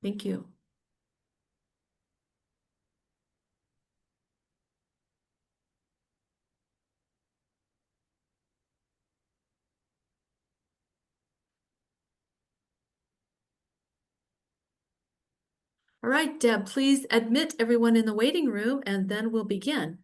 Thank you. All right, Deb, please admit everyone in the waiting room and then we'll begin.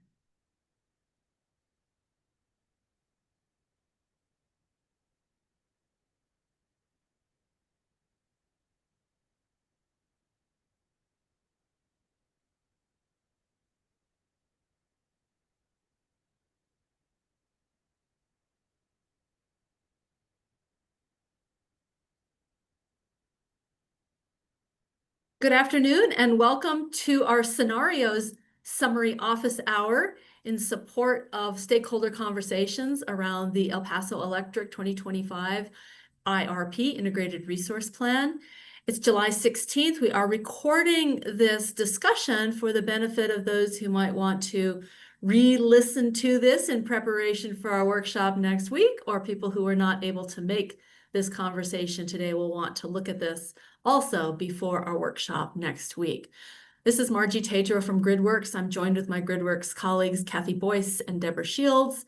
Good afternoon and welcome to our scenarios summary office hour in support of stakeholder conversations around the El Paso Electric 2025 IRP, Integrated Resource Plan. It's July 16th. We are recording this discussion for the benefit of those who might want to re-listen to this in preparation for our workshop next week, or people who are not able to make this conversation today will want to look at this also before our workshop next week. This is Margie Tadro from GridWorks. I'm joined with my GridWorks colleagues, Kathy Boyce and Deborah Shields.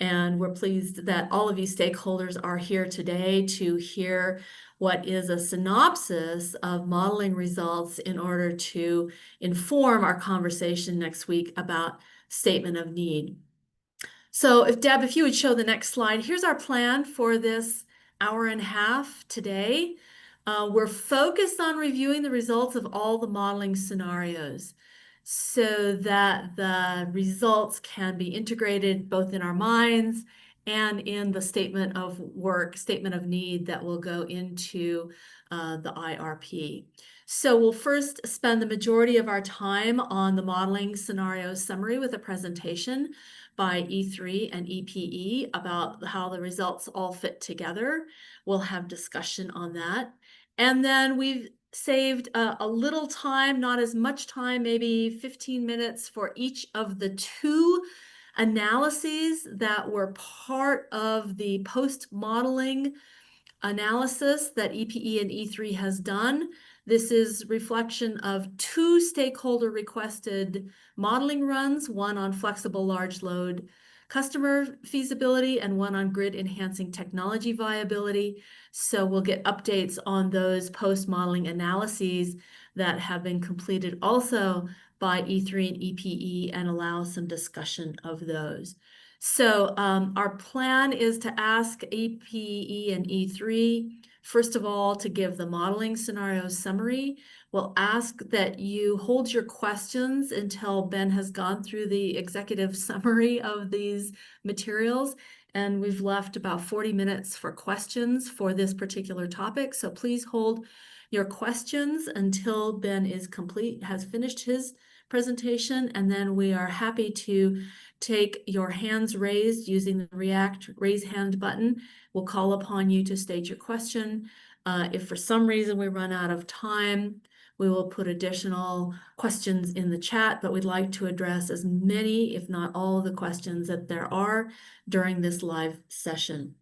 And we're pleased that all of you stakeholders are here today to hear what is a synopsis of modeling results in order to inform our conversation next week about statement of need. So Deb, if you would show the next slide, here's our plan for this hour and a half today. We're focused on reviewing the results of all the modeling scenarios so that the results can be integrated both in our minds and in the statement of work, statement of need that will go into the IRP. So we'll first spend the majority of our time on the modeling scenario summary with a presentation by E3 and EPE about how the results all fit together. We'll have discussion on that. And then we've saved a little time, not as much time, maybe 15 minutes for each of the two analyses that were part of the post-modeling analysis that EPE and E3 has done. This is reflection of two stakeholder requested modeling runs, one on flexible large load customer feasibility and one on grid enhancing technology viability. So we'll get updates on those post-modeling analyses that have been completed also by E3 and EPE and allow some discussion of those. So our plan is to ask EPE and E3, first of all, to give the modeling scenario summary. We'll ask that you hold your questions until Ben has gone through the executive summary of these materials. And we've left about 40 minutes for questions for this particular topic. So please hold your questions until Ben is complete, has finished his presentation, and then we are happy to take your hands raised using the React raise hand button. We'll call upon you to state your question. If for some reason we run out of time, we will put additional questions in the chat, but we'd like to address as many, if not all, of the questions that there are during this live session.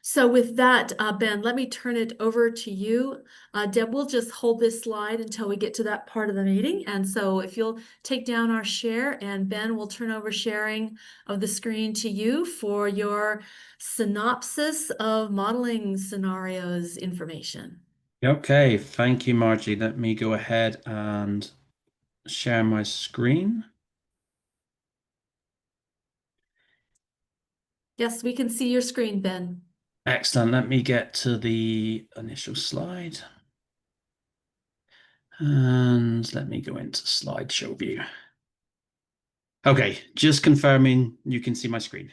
So with that, Ben, let me turn it over to you. Deb, we'll just hold this slide until we get to that part of the meeting. And so if you'll take down our share, and Ben will turn over sharing of the screen to you for your synopsis of modeling scenarios information. Okay, thank you, Margie. Let me go ahead and share my screen. Yes, we can see your screen, Ben. Excellent. Let me get to the initial slide. And let me go into slideshow view. Okay, just confirming you can see my screen.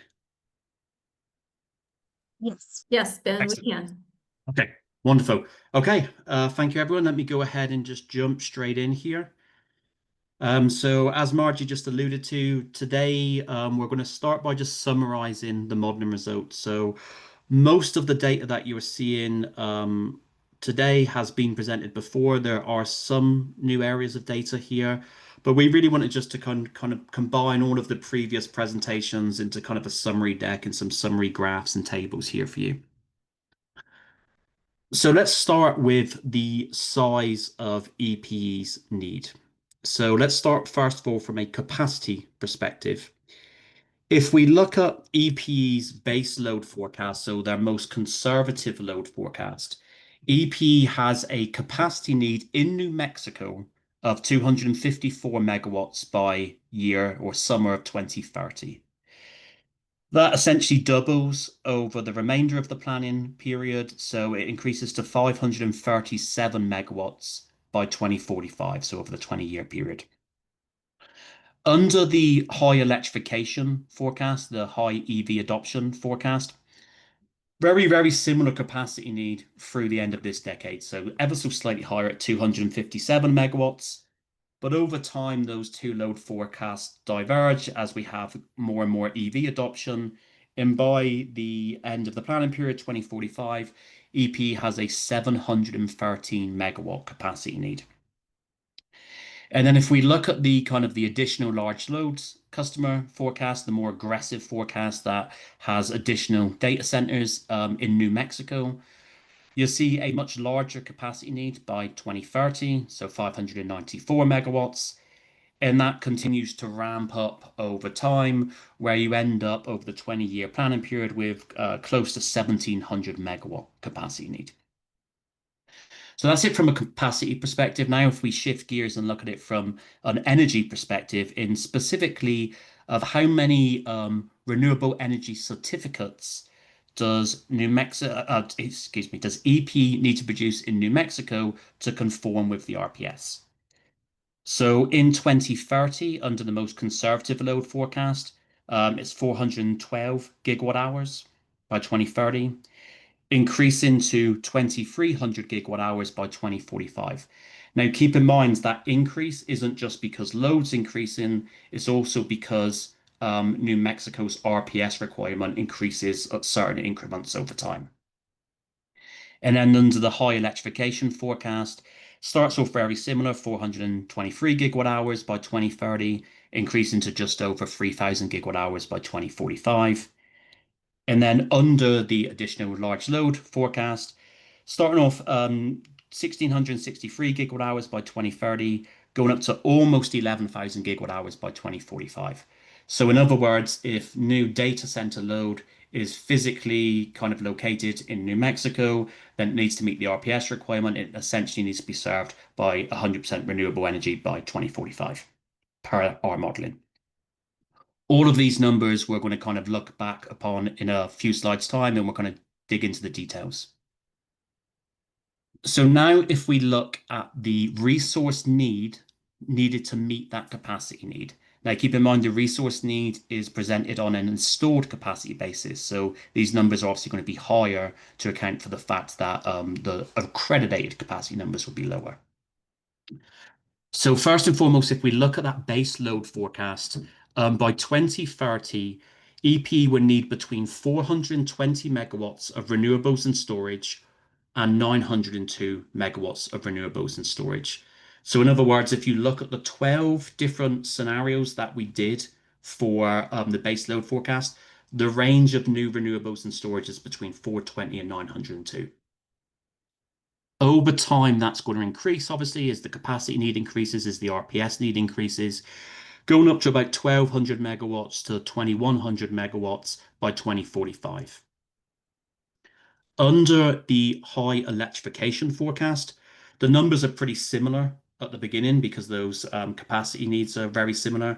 Yes. Yes, Ben, we Excellent. can. Okay, wonderful. Okay, thank you, everyone. Let me go ahead and just jump straight in here. So as Margie just alluded to, today we're going to start by just summarizing the modeling results. So most of the data that you're seeing today has been presented before. There are some new areas of data here, but we really wanted just to kind of combine all of the previous presentations into kind of a summary deck and some summary graphs and tables here for you. So let's start with the size of EPE's need. So let's start first of all from a capacity perspective. If we look at EPE's base load forecast, so their most conservative load forecast, EP has a capacity need in New Mexico of 254 megawatts by year or summer of 2030. That essentially doubles over the remainder of the planning period, so it increases to 537 megawatts by 2045, so over the 20-year period. Under the high electrification forecast, the high EV adoption forecast, very similar capacity need through the end of this decade. So ever so slightly higher at 257 megawatts. But over time, those two load forecasts diverge as we have more and more EV adoption. And by the end of the planning period, 2045, EP has a 713 megawatt capacity need. And then if we look at the kind of the additional large loads customer forecast, the more aggressive forecast that has additional data centers in New Mexico, you'll see a much larger capacity need by 2030, so 594 megawatts. And that continues to ramp up over time, where you end up over the 20-year planning period with close to 1,700 megawatt capacity need. So that's it from a capacity perspective. Now, if we shift gears and look at it from an energy perspective, in specifically of how many renewable energy certificates does does EP need to produce in New Mexico to conform with the RPS? So in 2030, under the most conservative load forecast, it's 412 gigawatt hours by 2030, increasing to 2,300 gigawatt hours by 2045. Now, keep in mind that increase isn't just because loads increasing, it's also because New Mexico's RPS requirement increases at certain increments over time. And then under the high electrification forecast, starts off very similar, 423 gigawatt hours by 2030, increasing to just over 3,000 gigawatt hours by 2045. And then under the additional large load forecast, starting off 1,663 gigawatt hours by 2030, going up to almost 11,000 gigawatt hours by 2045. So in other words, if new data center load is physically kind of located in New Mexico, then it needs to meet the RPS requirement. It essentially needs to be served by 100% renewable energy by 2045 per our modeling. All of these numbers we're going to kind of look back upon in a few slides' time, and we're going to dig into the details. So now if we look at the resource needed to meet that capacity need. Now keep in mind the resource need is presented on an installed capacity basis. So these numbers are obviously going to be higher to account for the fact that the accredited capacity numbers will be lower. So first and foremost, if we look at that base load forecast, by 2030, EP would need between 420 megawatts of renewables and storage and 902 megawatts of renewables and storage. So in other words, if you look at the 12 different scenarios that we did for the base load forecast, the range of new renewables and storage is between 420 and 902. Over time, that's going to increase, obviously, as the capacity need increases, as the RPS need increases, going up to about 1,200 megawatts to 2,100 megawatts by 2045. Under the high electrification forecast, the numbers are pretty similar at the beginning because those capacity needs are very similar.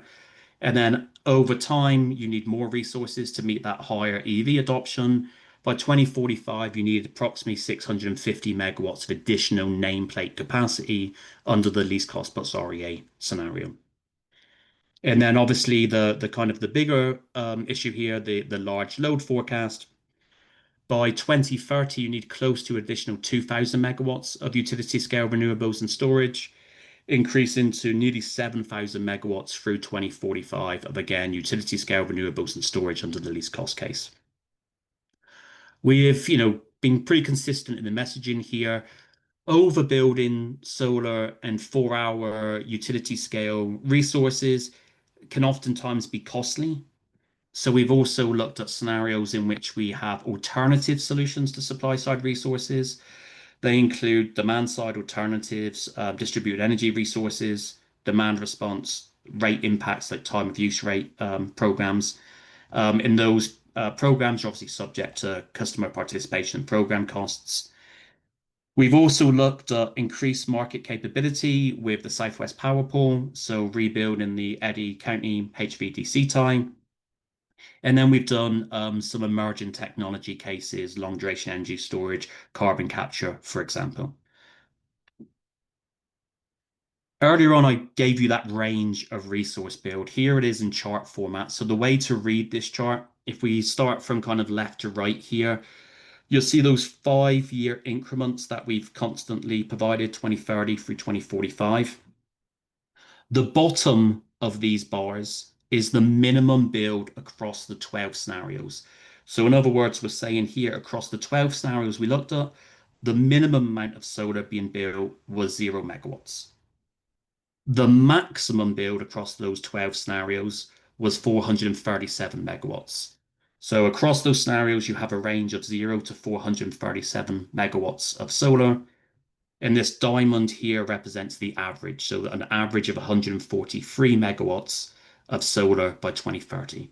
And then over time, you need more resources to meet that higher EV adoption. By 2045, you need approximately 650 megawatts of additional nameplate capacity under the least cost plus REA scenario. And then obviously the kind of the bigger issue here, the large load forecast. By 2030, you need close to additional 2,000 megawatts of utility scale renewables and storage, increasing to nearly 7,000 megawatts through 2045 of again utility scale renewables and storage under the least cost case. We have, been pretty consistent in the messaging here. Overbuilding solar and 4-hour utility scale resources can oftentimes be costly. So we've also looked at scenarios in which we have alternative solutions to supply side resources. They include demand side alternatives, distributed energy resources, demand response, rate impacts like time of use rate programs. In those programs, are obviously subject to customer participation and program costs. We've also looked at increased market capability with the Southwest Power Pool, so rebuilding the Eddy County HVDC tie. And then we've done some emerging technology cases, long duration energy storage, carbon capture, for example. Earlier on, I gave you that range of resource build. Here it is in chart format. So the way to read this chart, if we start from kind of left to right here, you'll see those 5-year increments that we've constantly provided, 2030 through 2045. The bottom of these bars is the minimum build across the 12 scenarios. So in other words, we're saying here across the 12 scenarios we looked at, the minimum amount of solar being built was 0 megawatts. The maximum build across those 12 scenarios was 437 megawatts. So across those scenarios, you have a range of 0 to 437 megawatts of solar. And this diamond here represents the average. So an average of 143 megawatts of solar by 2030.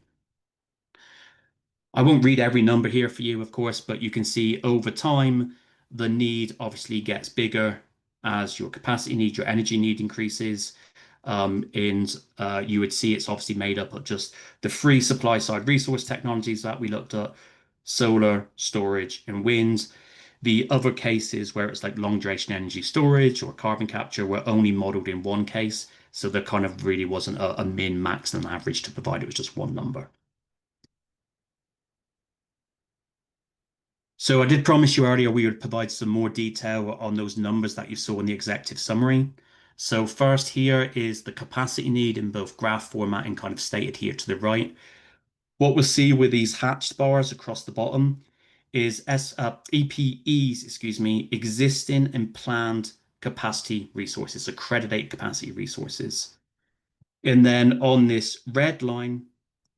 I won't read every number here for you, of course, but you can see over time, the need obviously gets bigger as your capacity need, your energy need increases. And you would see it's obviously made up of just the free supply side resource technologies that we looked at, solar, storage, and wind. The other cases where it's like long duration energy storage or carbon capture were only modeled in one case. So there kind of really wasn't a min, max, and average to provide. It was just one number. So I did promise you earlier we would provide some more detail on those numbers that you saw in the executive summary. So first here is the capacity need in both graph format and kind of stated here to the right. What we'll see with these hatched bars across the bottom is EPEs, excuse me, existing and planned capacity resources, accredited capacity resources. And then on this red line,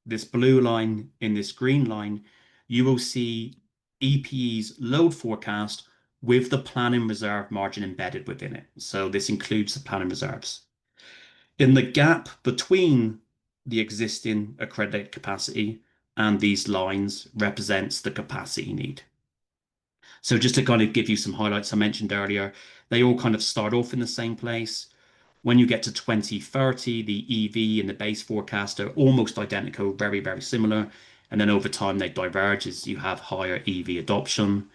this blue line, in this green line, you will see EPE's load forecast with the planning reserve margin embedded within it. So this includes the planning reserves. In the gap between the existing accredited capacity and these lines represents the capacity need. So just to kind of give you some highlights I mentioned earlier, they all kind of start off in the same place. When you get to 2030, the EV and the base forecast are almost identical, very, very similar. And then over time, they diverge as you have higher EV adoption.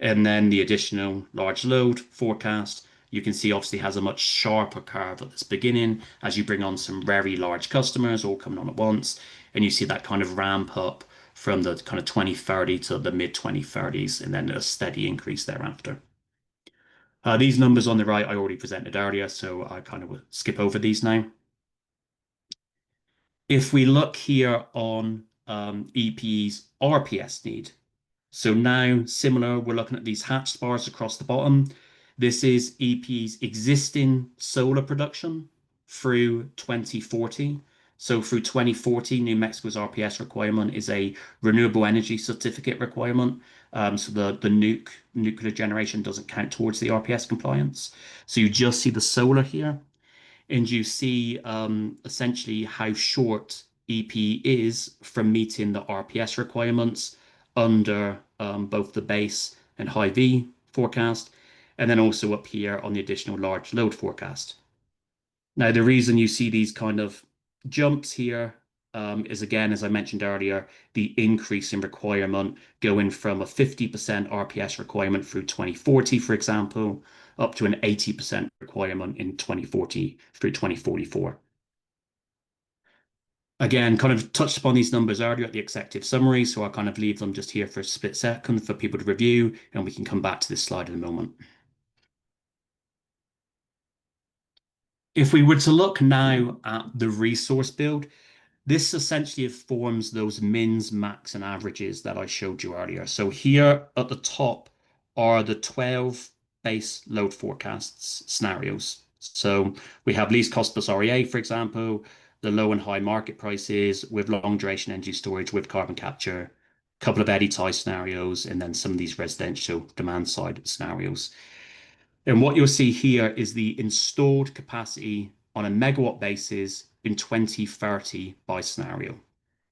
And then the additional large load forecast, you can see obviously has a much sharper curve at this beginning as you bring on some very large customers all coming on at once. And you see that kind of ramp up from the kind of 2030 to the mid 2030s, and then a steady increase thereafter. These numbers on the right I already presented earlier, so I kind of will skip over these now. If we look here on EP's RPS need, so now similar, we're looking at these hatched bars across the bottom. This is EP's existing solar production through 2040. So through 2040, New Mexico's RPS requirement is a renewable energy certificate requirement. So the nuclear generation doesn't count towards the RPS compliance. So you just see the solar here, and you see essentially how short EP is from meeting the RPS requirements under both the base and high V forecast, and then also up here on the additional large load forecast. Now, the reason you see these kind of jumps here is again, as I mentioned earlier, the increase in requirement going from a 50% RPS requirement through 2040, for example, up to an 80% requirement in 2040 through 2044. Again, kind of touched upon these numbers earlier at the executive summary, so I'll kind of leave them just here for a split second for people to review, and we can come back to this slide in a moment. If we were to look now at the resource build, this essentially forms those mins, max, and averages that I showed you earlier. So here at the top are the 12 base load forecasts scenarios. So we have least cost plus REA, for example, the low and high market prices with long duration energy storage with carbon capture. couple of eddy tie scenarios, and then some of these residential demand side scenarios. And what you'll see here is the installed capacity on a megawatt basis in 2030 by scenario.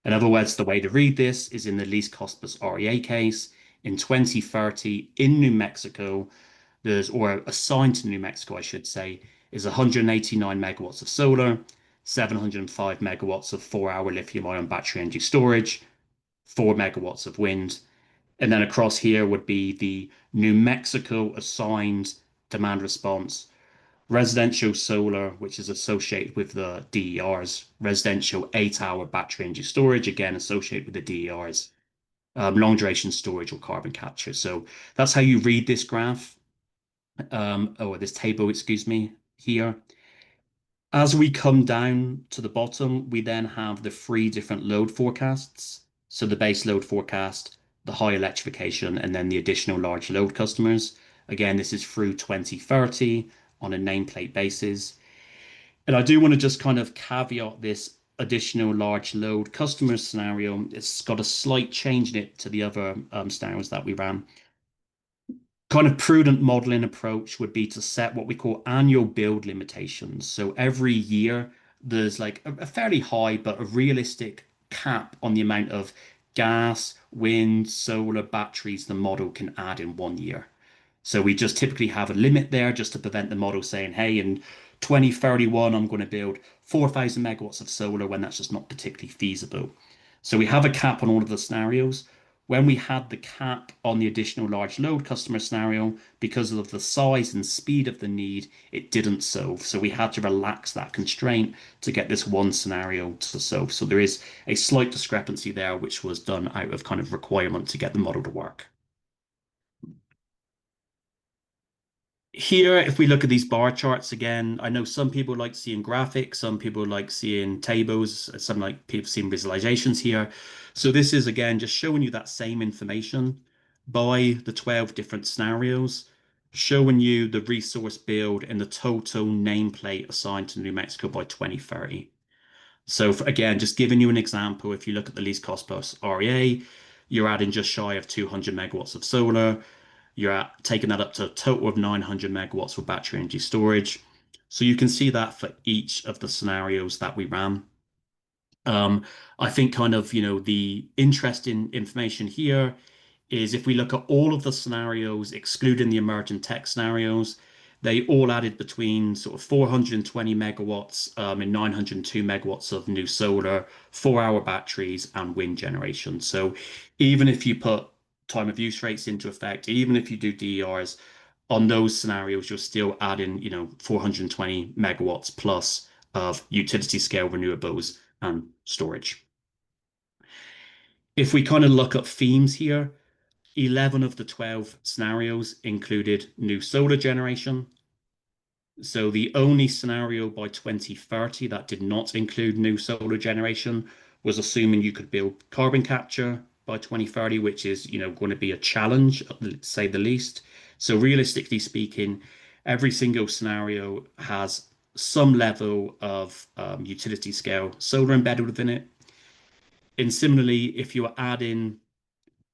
In other words, the way to read this is in the least cost plus REA case. In 2030 in New Mexico, or assigned to New Mexico, I should say, is 189 megawatts of solar, 705 megawatts of 4-hour lithium ion battery energy storage, 4 megawatts of wind. And then across here would be the New Mexico assigned demand response, residential solar, which is associated with the DERs, residential 8-hour battery energy storage, again associated with the DERs, long duration storage or carbon capture. So that's how you read this graph, or this table, excuse me, here. As we come down to the bottom, we then have the three different load forecasts. So the base load forecast, the high electrification, and then the additional large load customers. Again, this is through 2030 on a nameplate basis. And I do want to just kind of caveat this additional large load customer scenario. It's got a slight change in it to the other scenarios that we ran. Kind of prudent modeling approach would be to set what we call annual build limitations. So every year there's like a fairly high but a realistic cap on the amount of gas, wind, solar, batteries the model can add in one year. So we just typically have a limit there just to prevent the model saying, hey, in 2031, I'm going to build 4,000 megawatts of solar when that's just not particularly feasible. So we have a cap on all of the scenarios. When we had the cap on the additional large load customer scenario, because of the size and speed of the need, it didn't solve. So we had to relax that constraint to get this one scenario to solve. So there is a slight discrepancy there, which was done out of kind of requirement to get the model to work. Here, if we look at these bar charts again, I know some people like seeing graphics, some people like seeing tables, some like people seeing visualizations here. So this is again just showing you that same information by the 12 different scenarios, showing you the resource build and the total nameplate assigned to New Mexico by 2030. So again, just giving you an example, if you look at the least cost plus REA, you're adding just shy of 200 megawatts of solar. Taking that up to a total of 900 megawatts for battery energy storage. So you can see that for each of the scenarios that we ran. Um, I think kind of, the interesting information here is if we look at all of the scenarios, excluding the emergent tech scenarios, they all added between sort of 420 megawatts and 902 megawatts of new solar, 4-hour batteries, and wind generation. So even if you put time of use rates into effect, even if you do DERs on those scenarios, you're still adding, 420 megawatts plus of utility scale renewables and storage. If we kind of look at themes here, 11 of the 12 scenarios included new solar generation. So the only scenario by 2030 that did not include new solar generation was assuming you could build carbon capture by 2030, which is, going to be a challenge, to say the least. So realistically speaking, every single scenario has some level of utility scale solar embedded within it. And similarly, if you add in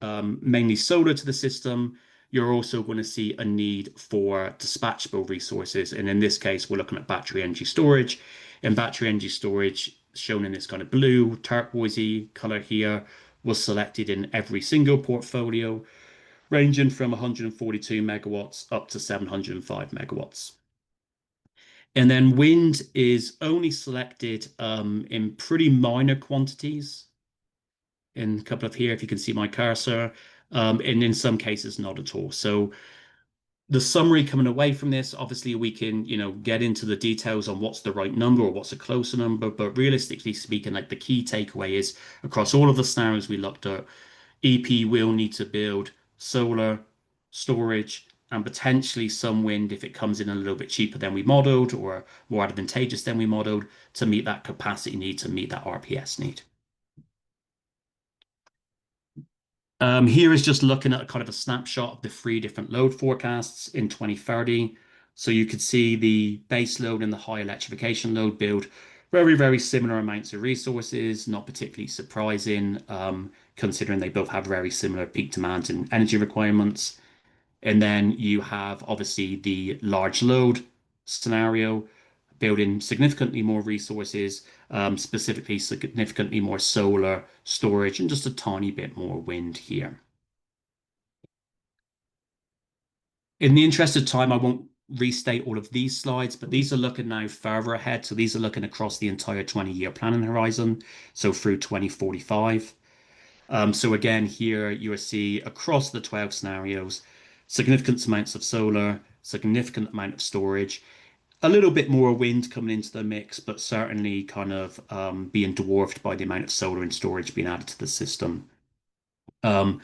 mainly solar to the system, you're also going to see a need for dispatchable resources. And in this case, we're looking at battery energy storage. And battery energy storage, shown in this kind of blue, turquoisey color here, was selected in every single portfolio, ranging from 142 megawatts up to 705 megawatts. And then wind is only selected in pretty minor quantities in a couple of here, if you can see my cursor, and in some cases not at all. So the summary coming away from this, obviously we can, get into the details on what's the right number or what's a closer number, but realistically speaking, like the key takeaway is across all of the scenarios we looked at, EP will need to build solar, storage, and potentially some wind if it comes in a little bit cheaper than we modeled or more advantageous than we modeled to meet that capacity need, to meet that RPS need. Here is just looking at kind of a snapshot of the three different load forecasts in 2030. So you could see the base load and the high electrification load build very, very similar amounts of resources, not particularly surprising. considering they both have very similar peak demand and energy requirements. And then you have obviously the large load scenario, building significantly more resources, specifically significantly more solar storage, and just a tiny bit more wind here. In the interest of time, I won't restate all of these slides, but these are looking now further ahead. So these are looking across the entire 20-year planning horizon, so through 2045. So again, here you will see across the 12 scenarios, significant amounts of solar, significant amount of storage, a little bit more wind coming into the mix, but certainly kind of being dwarfed by the amount of solar and storage being added to the system. Um,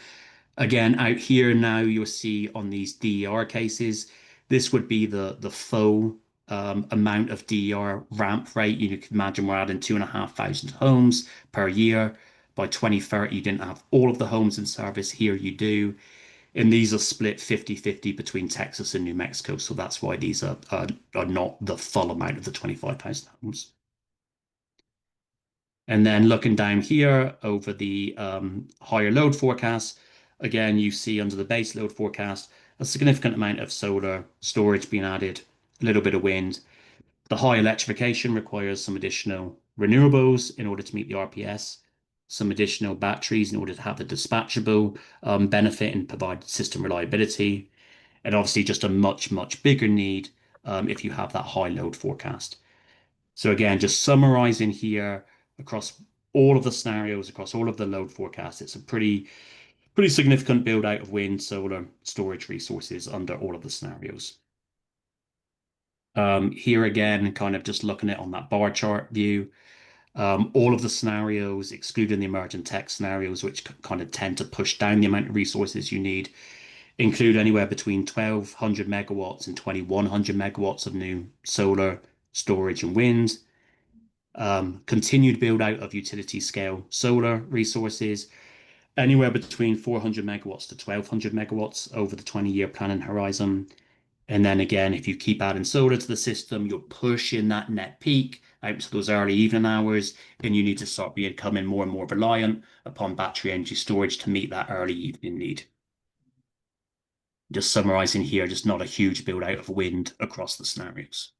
Again, out here now you'll see on these DER cases, this would be the full amount of DER ramp rate. You can imagine we're adding 2,500 homes per year. By 2030, you didn't have all of the homes in service. Here you do. And these are split 50-50 between Texas and New Mexico. So that's why these are not the full amount of the 25,000 homes. And then looking down here over the higher load forecast, again, you see under the base load forecast, a significant amount of solar storage being added, a little bit of wind. The high electrification requires some additional renewables in order to meet the RPS, some additional batteries in order to have the dispatchable benefit and provide system reliability, and obviously just a much, much bigger need if you have that high load forecast. So again, just summarizing here across all of the scenarios, across all of the load forecasts, it's a pretty significant build out of wind, solar, storage resources under all of the scenarios. Here again, kind of just looking at it on that bar chart view, all of the scenarios, excluding the emergent tech scenarios, which kind of tend to push down the amount of resources you need, include anywhere between 1,200 megawatts and 2,100 megawatts of new solar, storage, and wind. Continued build out of utility scale solar resources, anywhere between 400 megawatts to 1,200 megawatts over the 20-year planning horizon. And then again, if you keep adding solar to the system, you're pushing that net peak out to those early evening hours, and you need to start becoming more and more reliant upon battery energy storage to meet that early evening need. Just summarizing here, just not a huge build out of wind across the scenarios.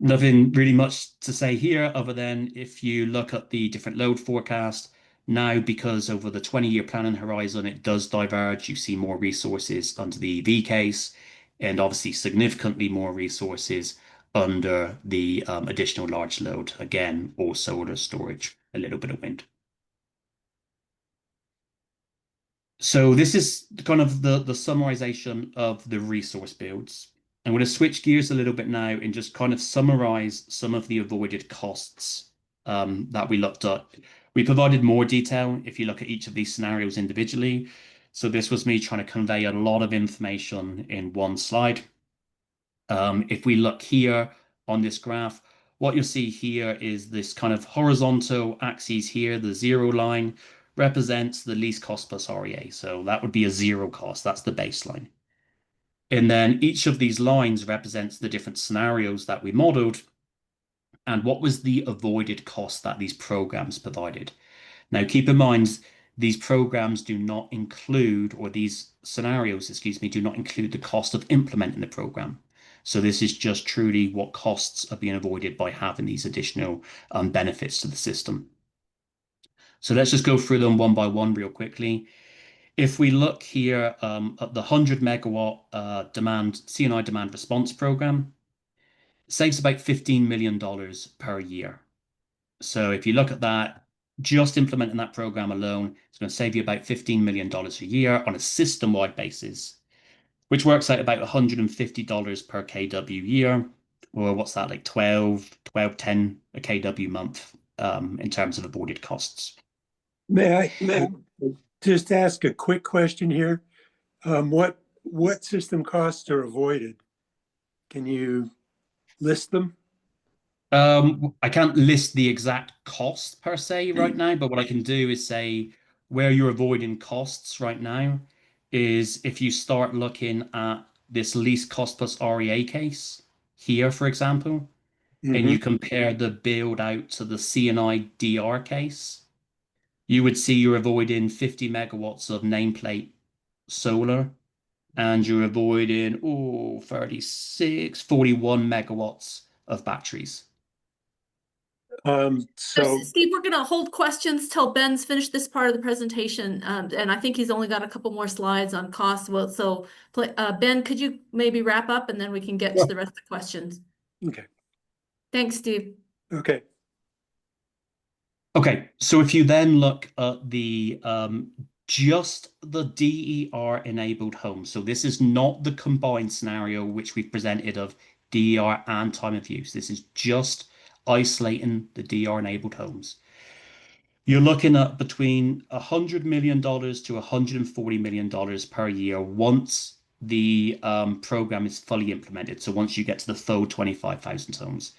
Nothing really much to say here other than if you look at the different load forecast now, because over the 20-year planning horizon, it does diverge. You see more resources under the EV case and obviously significantly more resources under the additional large load. Again, all solar storage, a little bit of wind. So this is kind of the summarization of the resource builds. I'm going to switch gears a little bit now and just kind of summarize some of the avoided costs that we looked at. We provided more detail if you look at each of these scenarios individually. So this was me trying to convey a lot of information in one slide. If we look here on this graph, what you'll see here is this kind of horizontal axis here, the zero line represents the least cost plus REA. So that would be a zero cost. That's the baseline. And then each of these lines represents the different scenarios that we modeled and what was the avoided cost that these programs provided. Now, keep in mind, these programs do not include, or these scenarios, excuse me, do not include the cost of implementing the program. So this is just truly what costs are being avoided by having these additional benefits to the system. So let's just go through them one by one real quickly. If we look here at the 100 megawatt demand CNI demand response program, it saves about $15 million per year. So if you look at that, just implementing that program alone, it's going to save you about $15 million a year on a system-wide basis, which works out about $150 per kW year, or what's that, like 10 a kW month in terms of avoided costs. May I just ask a quick question here? What system costs are avoided? Can you list them? I can't list the exact cost per se right now, but what I can do is say where you're avoiding costs right now is if you start looking at this least cost plus REA case here, for example, and you compare the build out to the CNI DR case you would see you're avoiding 50 megawatts of nameplate solar, and you're avoiding, 36, 41 megawatts of batteries. So Steve, we're gonna hold questions till Ben's finished this part of the presentation. And I think he's only got a couple more slides on costs. Well, so Ben, could you maybe wrap up and then we can get to the rest of the questions? okay, Thanks, Steve. okay. Okay, so if you then look at the just the DER enabled homes, so this is not the combined scenario which we've presented of DER and time of use. This is just isolating the DER enabled homes. You're looking at between $100 million to $140 million per year once the program is fully implemented. So once you get to the full 25,000 homes.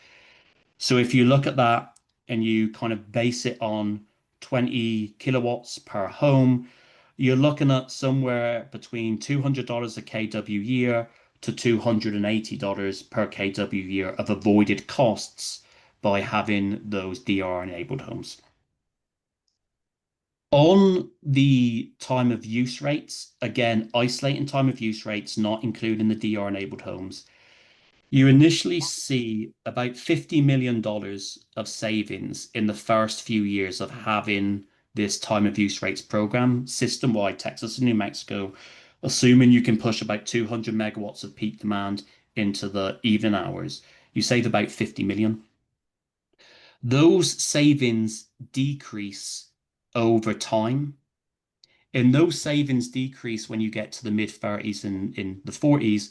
So if you look at that and you kind of base it on 20 kilowatts per home, you're looking at somewhere between $200 a kW year to $280 per kW year of avoided costs by having those DR enabled homes. On the time of use rates, again, isolating time of use rates, not including the DR enabled homes, you initially see about $50 million of savings in the first few years of having this time of use rates program system-wide, Texas and New Mexico, assuming you can push about 200 megawatts of peak demand into the evening hours. You save about 50 million. Those savings decrease over time. And those savings decrease when you get to the mid 30s and in the 40s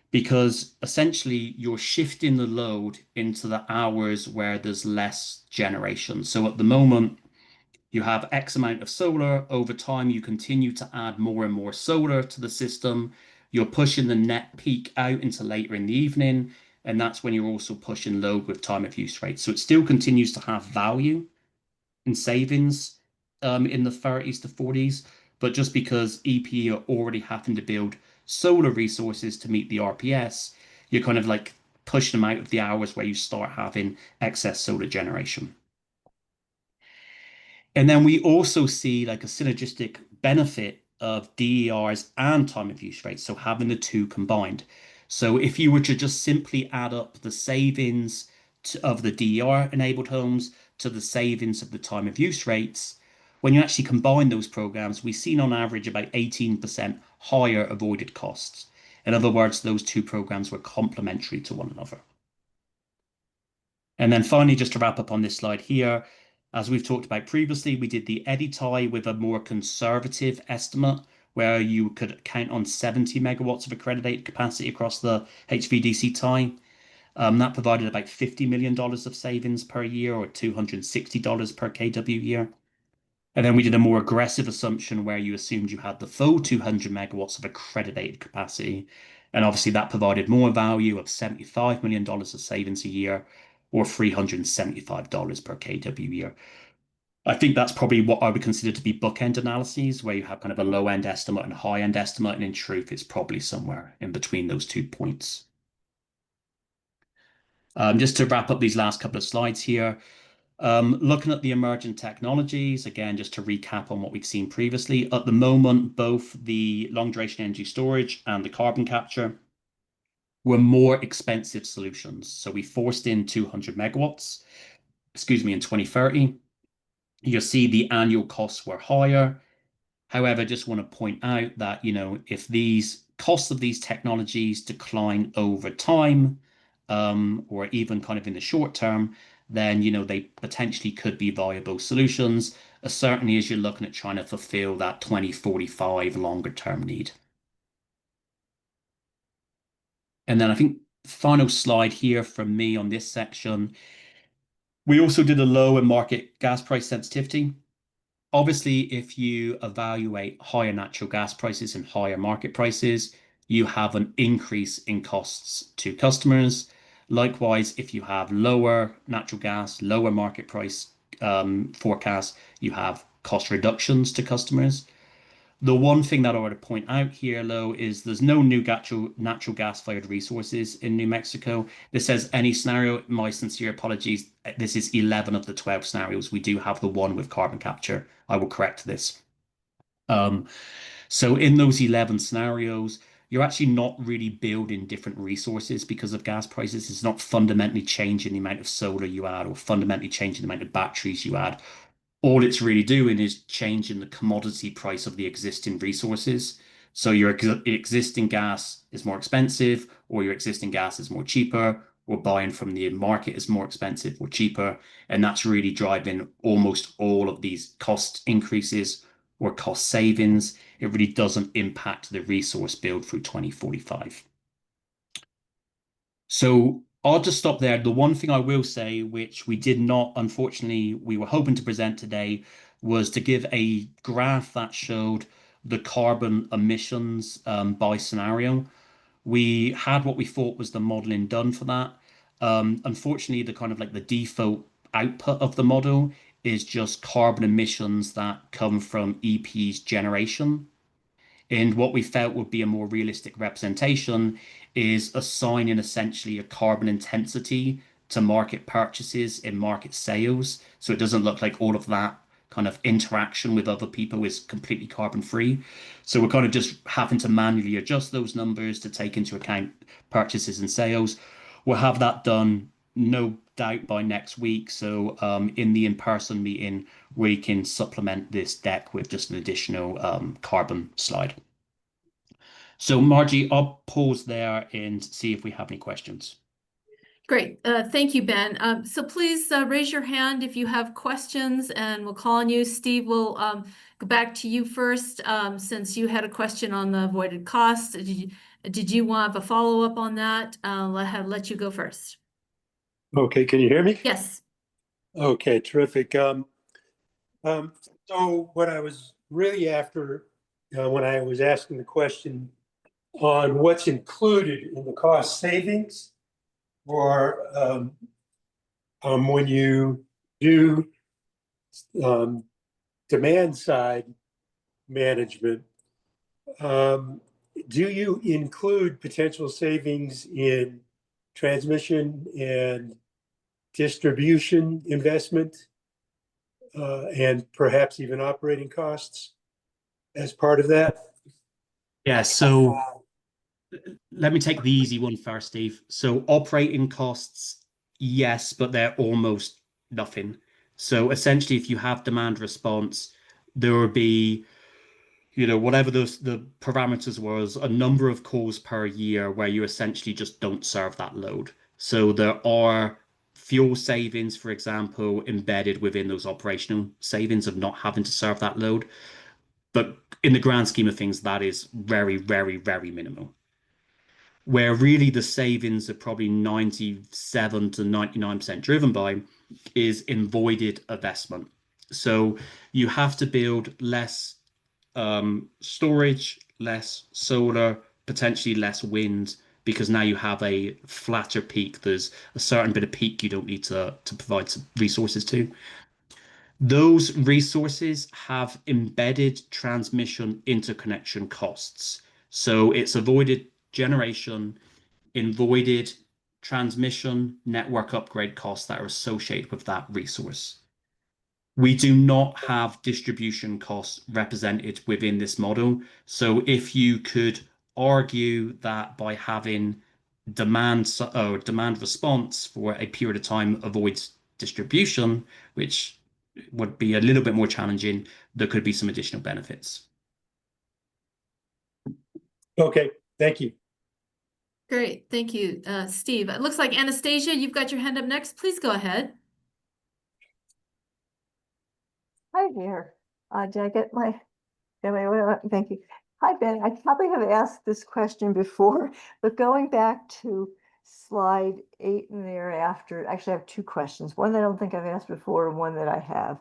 because essentially you're shifting the load into the hours where there's less generation. So at the moment, you have X amount of solar. Over time, you continue to add more and more solar to the system. You're pushing the net peak out into later in the evening. And that's when you're also pushing load with time of use rate. So it still continues to have value in savings in the 30s to 40s. But just because EPE are already having to build solar resources to meet the RPS, you're kind of like pushing them out of the hours where you start having excess solar generation. And then we also see like a synergistic benefit of DERs and time of use rates, so having the two combined. So if you were to just simply add up the savings of the DER enabled homes to the savings of the time of use rates, when you actually combine those programs, we've seen on average about 18% higher avoided costs. In other words, those two programs were complementary to one another. And then finally, just to wrap up on this slide here, as we've talked about previously, we did the eddy tie with a more conservative estimate where you could count on 70 megawatts of accredited capacity across the HVDC tie. That provided about $50 million of savings per year or $260 per kW year. And then we did a more aggressive assumption where you assumed you had the full 200 megawatts of accredited capacity. And obviously that provided more value of $75 million of savings a year or $375 per kW year. I think that's probably what I would consider to be bookend analyses, where you have kind of a low end estimate and high end estimate. And in truth, it's probably somewhere in between those 2 points. Just to wrap up these last couple of slides here, looking at the emerging technologies, again, just to recap on what we've seen previously, at the moment, both the long duration energy storage and the carbon capture were more expensive solutions. So we forced in 200 megawatts, in 2030. You'll see the annual costs were higher. However, I just want to point out that, if these costs of these technologies decline over time, or even kind of in the short term, then, they potentially could be viable solutions, certainly as you're looking at trying to fulfill that 2045 longer term need. And then I think final slide here from me on this section. We also did a low and market gas price sensitivity. Obviously, if you evaluate higher natural gas prices and higher market prices, you have an increase in costs to customers. Likewise, if you have lower natural gas, lower market price forecast, you have cost reductions to customers. The one thing that I want to point out here, though, is there's no new natural gas-fired resources in New Mexico. This says any scenario. My sincere apologies. This is 11 of the 12 scenarios. We do have the one with carbon capture. I will correct this. So in those 11 scenarios, you're actually not really building different resources because of gas prices. It's not fundamentally changing the amount of solar you add or fundamentally changing the amount of batteries you add. All it's really doing is changing the commodity price of the existing resources. So your existing gas is more expensive, or your existing gas is more cheaper, or buying from the market is more expensive or cheaper. And that's really driving almost all of these cost increases or cost savings. It really doesn't impact the resource build through 2045. So I'll just stop there. The one thing I will say, which we did not, unfortunately, we were hoping to present today, was to give a graph that showed the carbon emissions by scenario. We had what we thought was the modeling done for that. Unfortunately, the kind of like the default output of the model is just carbon emissions that come from EPE's generation. And what we felt would be a more realistic representation is assigning essentially a carbon intensity to market purchases and market sales. So it doesn't look like all of that kind of interaction with other people is completely carbon free. So we're kind of just having to manually adjust those numbers to take into account purchases and sales. We'll have that done, no doubt, by next week. So in the in-person meeting, we can supplement this deck with just an additional carbon slide. So Margie, I'll pause there and see if we have any questions. Great. Thank you, Ben. So please raise your hand if you have questions and we'll call on you. Steve, we'll go back to you first since you had a question on the avoided costs. Did you want a follow-up on that? Let you go first. Okay, can you hear me? Yes. Okay, terrific. So what I was really after when I was asking the question on what's included in the cost savings for when you do demand side management, do you include potential savings in transmission and distribution investment and perhaps even operating costs as part of that? Yeah, so let me take the easy one first, Steve. So operating costs, yes, but they're almost nothing. So essentially, if you have demand response, there will be, whatever the parameters was, a number of calls per year where you essentially just don't serve that load. So there are fuel savings, for example, embedded within those operational savings of not having to serve that load. But in the grand scheme of things, that is very, very, very minimal. Where really the savings are probably 97 to 99% driven by is in voided investment. So you have to build less storage, less solar, potentially less wind, because now you have a flatter peak. There's a certain bit of peak you don't need to provide some resources to. Those resources have embedded transmission interconnection costs. So it's avoided generation, avoided transmission network upgrade costs that are associated with that resource. We do not have distribution costs represented within this model. So if you could argue that by having demand or demand response for a period of time avoids distribution, which would be a little bit more challenging, there could be some additional benefits. Okay, thank you. Great. Thank you, Steve. It looks like Anastasia, you've got your hand up next. Please go ahead. Hi there. Did I get my, thank you. Hi, Ben. I probably have asked this question before, but going back to slide 8 and thereafter, actually I have two questions. One that I don't think I've asked before and one that I have.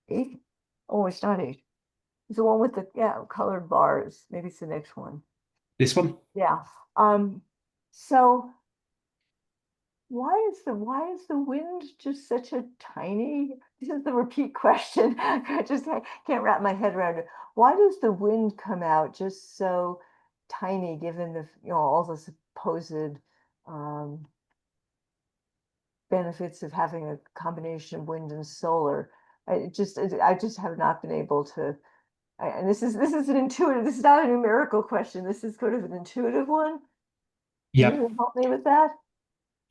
8, oh, it's not 8. It's the one with the colored bars. Maybe it's the next one. This one? Yeah. So why is the wind just such a tiny, this is the repeat question. Can't wrap my head around it. Why does the wind come out just so tiny given the, all the supposed um, benefits of having a combination of wind and solar? I just have not been able to, and this is an intuitive, this is not a numerical question. This is sort of an intuitive one. Can Yeah. you help me with that?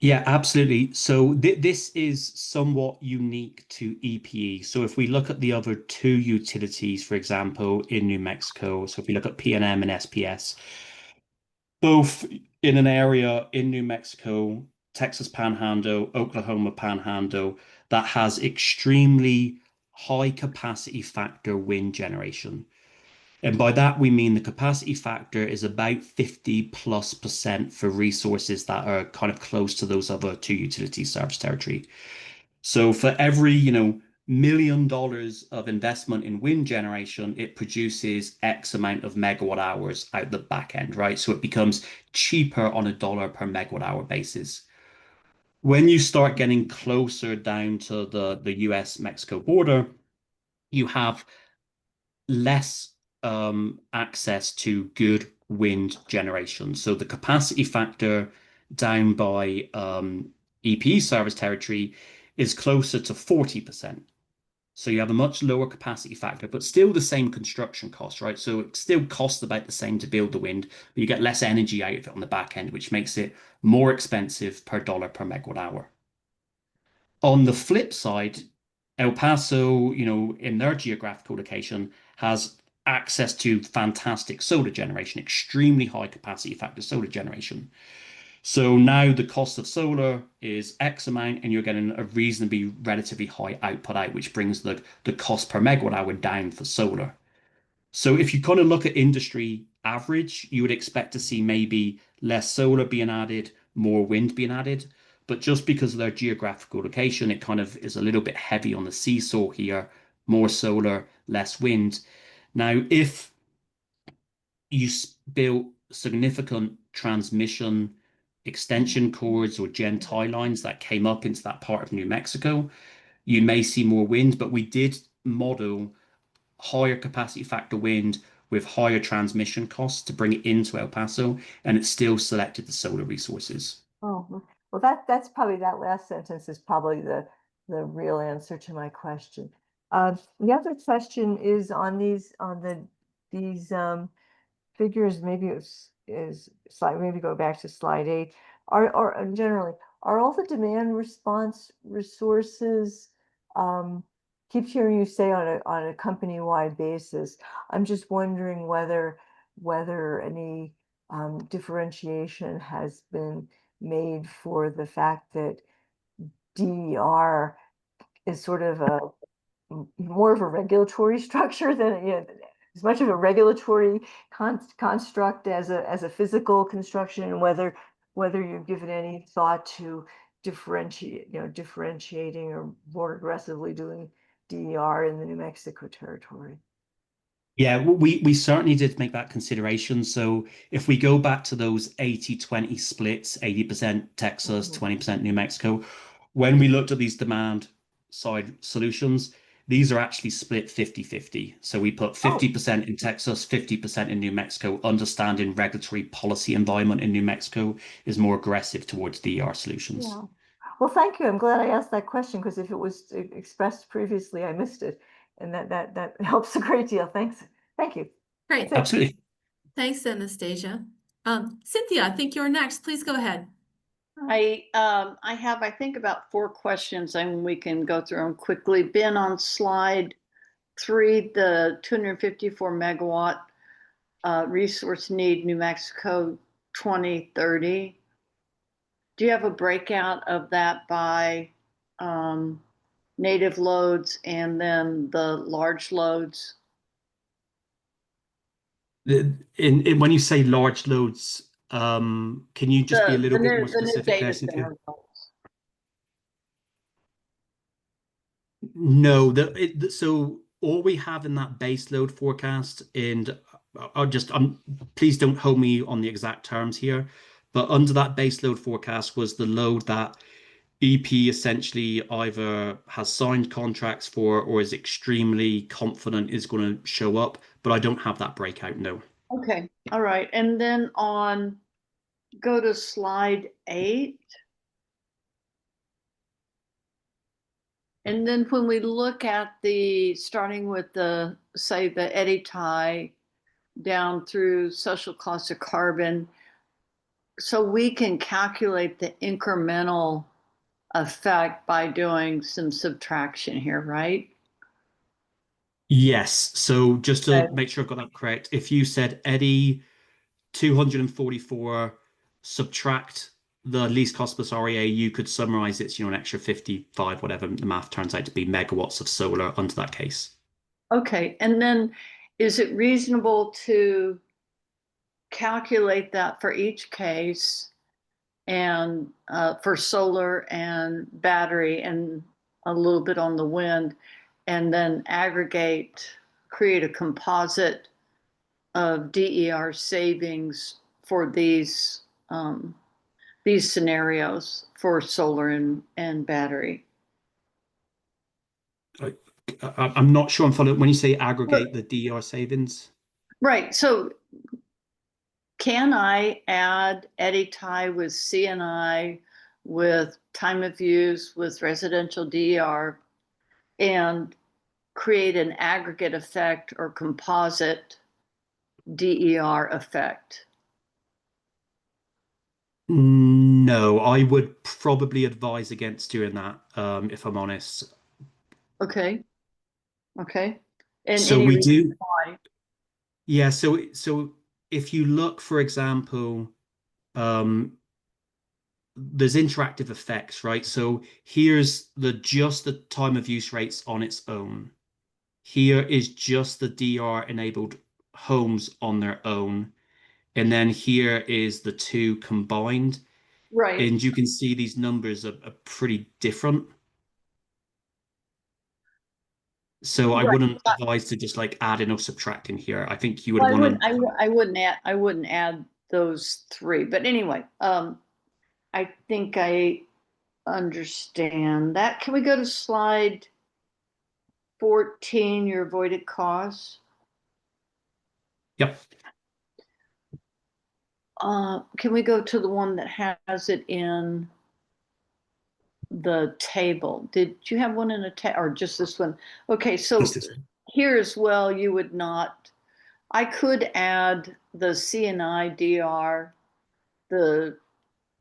Yeah, absolutely. So this is somewhat unique to EPE. So if we look at the other two utilities, for example, in New Mexico, so if we look at PNM and SPS, both in an area in New Mexico, Texas Panhandle, Oklahoma Panhandle, that has extremely high capacity factor wind generation. And by that, we mean the capacity factor is about 50+% for resources that are kind of close to those other two utility service territory. So for every, $1 million of investment in wind generation, it produces X amount of megawatt hours out the back end, right? So it becomes cheaper on a dollar per megawatt hour basis. When you start getting closer down to the US-Mexico border, you have less access to good wind generation. So the capacity factor down by EPE service territory is closer to 40%. So you have a much lower capacity factor, but still the same construction cost, right? So it still costs about the same to build the wind, but you get less energy out of it on the back end, which makes it more expensive per dollar per megawatt hour. On the flip side, El Paso, in their geographical location, has access to fantastic solar generation, extremely high capacity factor solar generation. So now the cost of solar is X amount, and you're getting a reasonably relatively high output out, which brings the cost per megawatt hour down for solar. So if you kind of look at industry average, you would expect to see maybe less solar being added, more wind being added. But just because of their geographical location, it kind of is a little bit heavy on the seesaw here, more solar, less wind. Now, if you built significant transmission extension cords or gen tie lines that came up into that part of New Mexico, you may see more wind, but we did model higher capacity factor wind with higher transmission costs to bring it into El Paso, and it still selected the solar resources. Oh, well, that's probably, that last sentence is probably the real answer to my question. The other question is on these figures, maybe is slide, maybe go back to slide 8. Or generally, are all the demand response resources, keep hearing you say on a company-wide basis. I'm just wondering whether any differentiation has been made for the fact that DER is sort of more of a regulatory structure than, as much of a regulatory construct as a physical construction, and whether you've given any thought to differentiating or more aggressively doing DER in the New Mexico territory. Yeah, we certainly did make that consideration. So if we go back to those 80-20 splits, 80% Texas, 20% New Mexico, when we looked at these demand side solutions, these are actually split 50-50. So we put 50% in Texas, 50% in New Mexico, understanding regulatory policy environment in New Mexico is more aggressive towards DER solutions. Yeah. Well, thank you. I'm glad I asked that question, because if it was expressed previously, I missed it. And that helps a great deal. Thanks. Thank you. Great. Absolutely. Thanks, Anastasia. Cynthia, I think you're next. Please go ahead. I have, I think, about 4 questions, and we can go through them quickly. Ben, on slide 3, the 254 megawatt resource need, New Mexico 2030. Do you have a breakout of that by native loads and then the large loads? When you say large loads, can you just be a little bit more The new specific there, data Cynthia? center loads. No, so all we have in that base load forecast, and please don't hold me on the exact terms here, but under that base load forecast was the load that EP essentially either has signed contracts for or is extremely confident is going to show up, but I don't have that breakout, no. Okay, all right. And then go to slide 8. And then when we look at starting with say the eddy tie down through social cost of carbon, so we can calculate the incremental effect by doing some subtraction here, right? Yes, so just to Okay. make sure I've got that correct, if you said Eddie 244 subtract the least cost plus REA, you could summarize it's, an extra 55, whatever the math turns out to be, megawatts of solar under that case. Okay, and then is it reasonable to calculate that for each case and for solar and battery and a little bit on the wind, and then create a composite of DER savings for these scenarios for solar and battery? I'm not sure I'm following when you say aggregate the DER savings. Right. So can I add eddy tie with CNI, with time of use, with residential DER, and create an aggregate effect or composite DER effect? No, I would probably advise against doing that, if I'm honest. Okay. Okay. And So any we reason do, why? yeah. So if you look, for example, um, there's interactive effects, right? So here's just the time of use rates on its own. Here is just the DR enabled homes on their own. And then here is the two combined. Right. And you can see these numbers are pretty different. So I Right. wouldn't advise to just like adding or subtracting here. I think you would Well, want to. I wouldn't add those three. But anyway, I think I understand that. Can we go to slide 14, your avoided costs? Yep. Can we go to the one that has it in the table? Did you have one in or just this one? Okay, so Just this one. here as well, you would not, I could add the CNI DR, the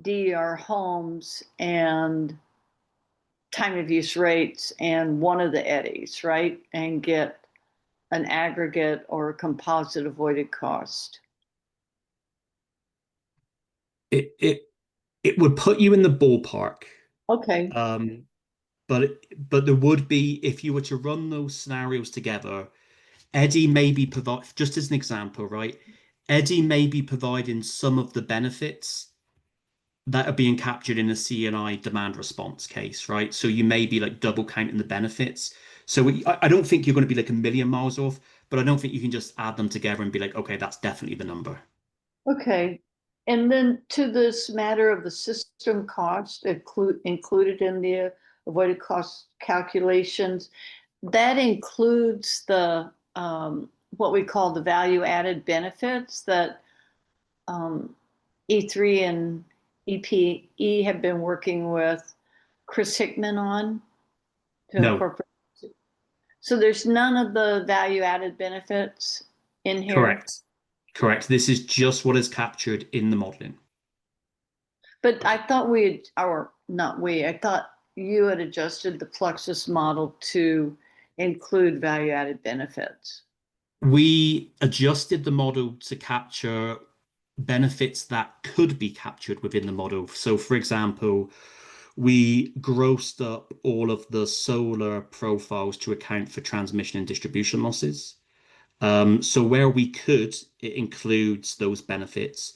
DER homes, and time of use rates, and one of the eddies, right? And get an aggregate or a composite avoided cost. It would put you in the ballpark. Okay. Um, but there would be, if you were to run those scenarios together, Eddie may be just as an example, right? Eddie may be providing some of the benefits that are being captured in a CNI demand response case, right? So you may be like double counting the benefits. So I don't think you're going to be like a million miles off, but I don't think you can just add them together and be like, okay, that's definitely the number. Okay. And then to this matter of the system cost included in the avoided cost calculations, that includes the what we call the value added benefits that E3 and EPE have been working with Chris Hickman on to No, incorporate. So there's none of the value added benefits in here. correct. Correct. This is just what is captured in the modeling. But I thought or not we, I thought you had adjusted the Fluxus model to include value added benefits. We adjusted the model to capture benefits that could be captured within the model. So, for example, we grossed up all of the solar profiles to account for transmission and distribution losses. So where we could, it includes those benefits.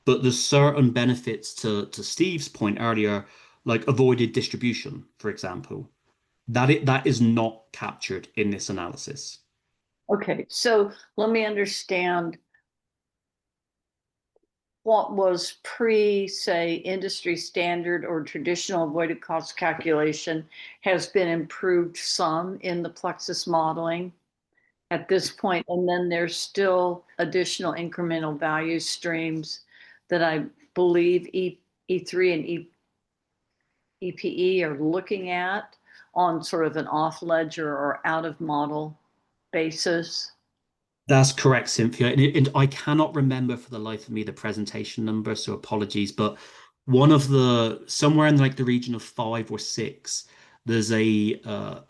But there's certain benefits to Steve's point earlier, like avoided distribution, for example, that is not captured in this analysis. Okay, so let me understand. what was pre, say, industry standard or traditional avoided cost calculation has been improved some in the Plexus modeling at this point, and then there's still additional incremental value streams that I believe E3 and EPE are looking at on sort of an off ledger or out of model basis. That's correct, Cynthia. And I cannot remember for the life of me the presentation number, so apologies. But one of somewhere in like the region of 5 or 6, there's a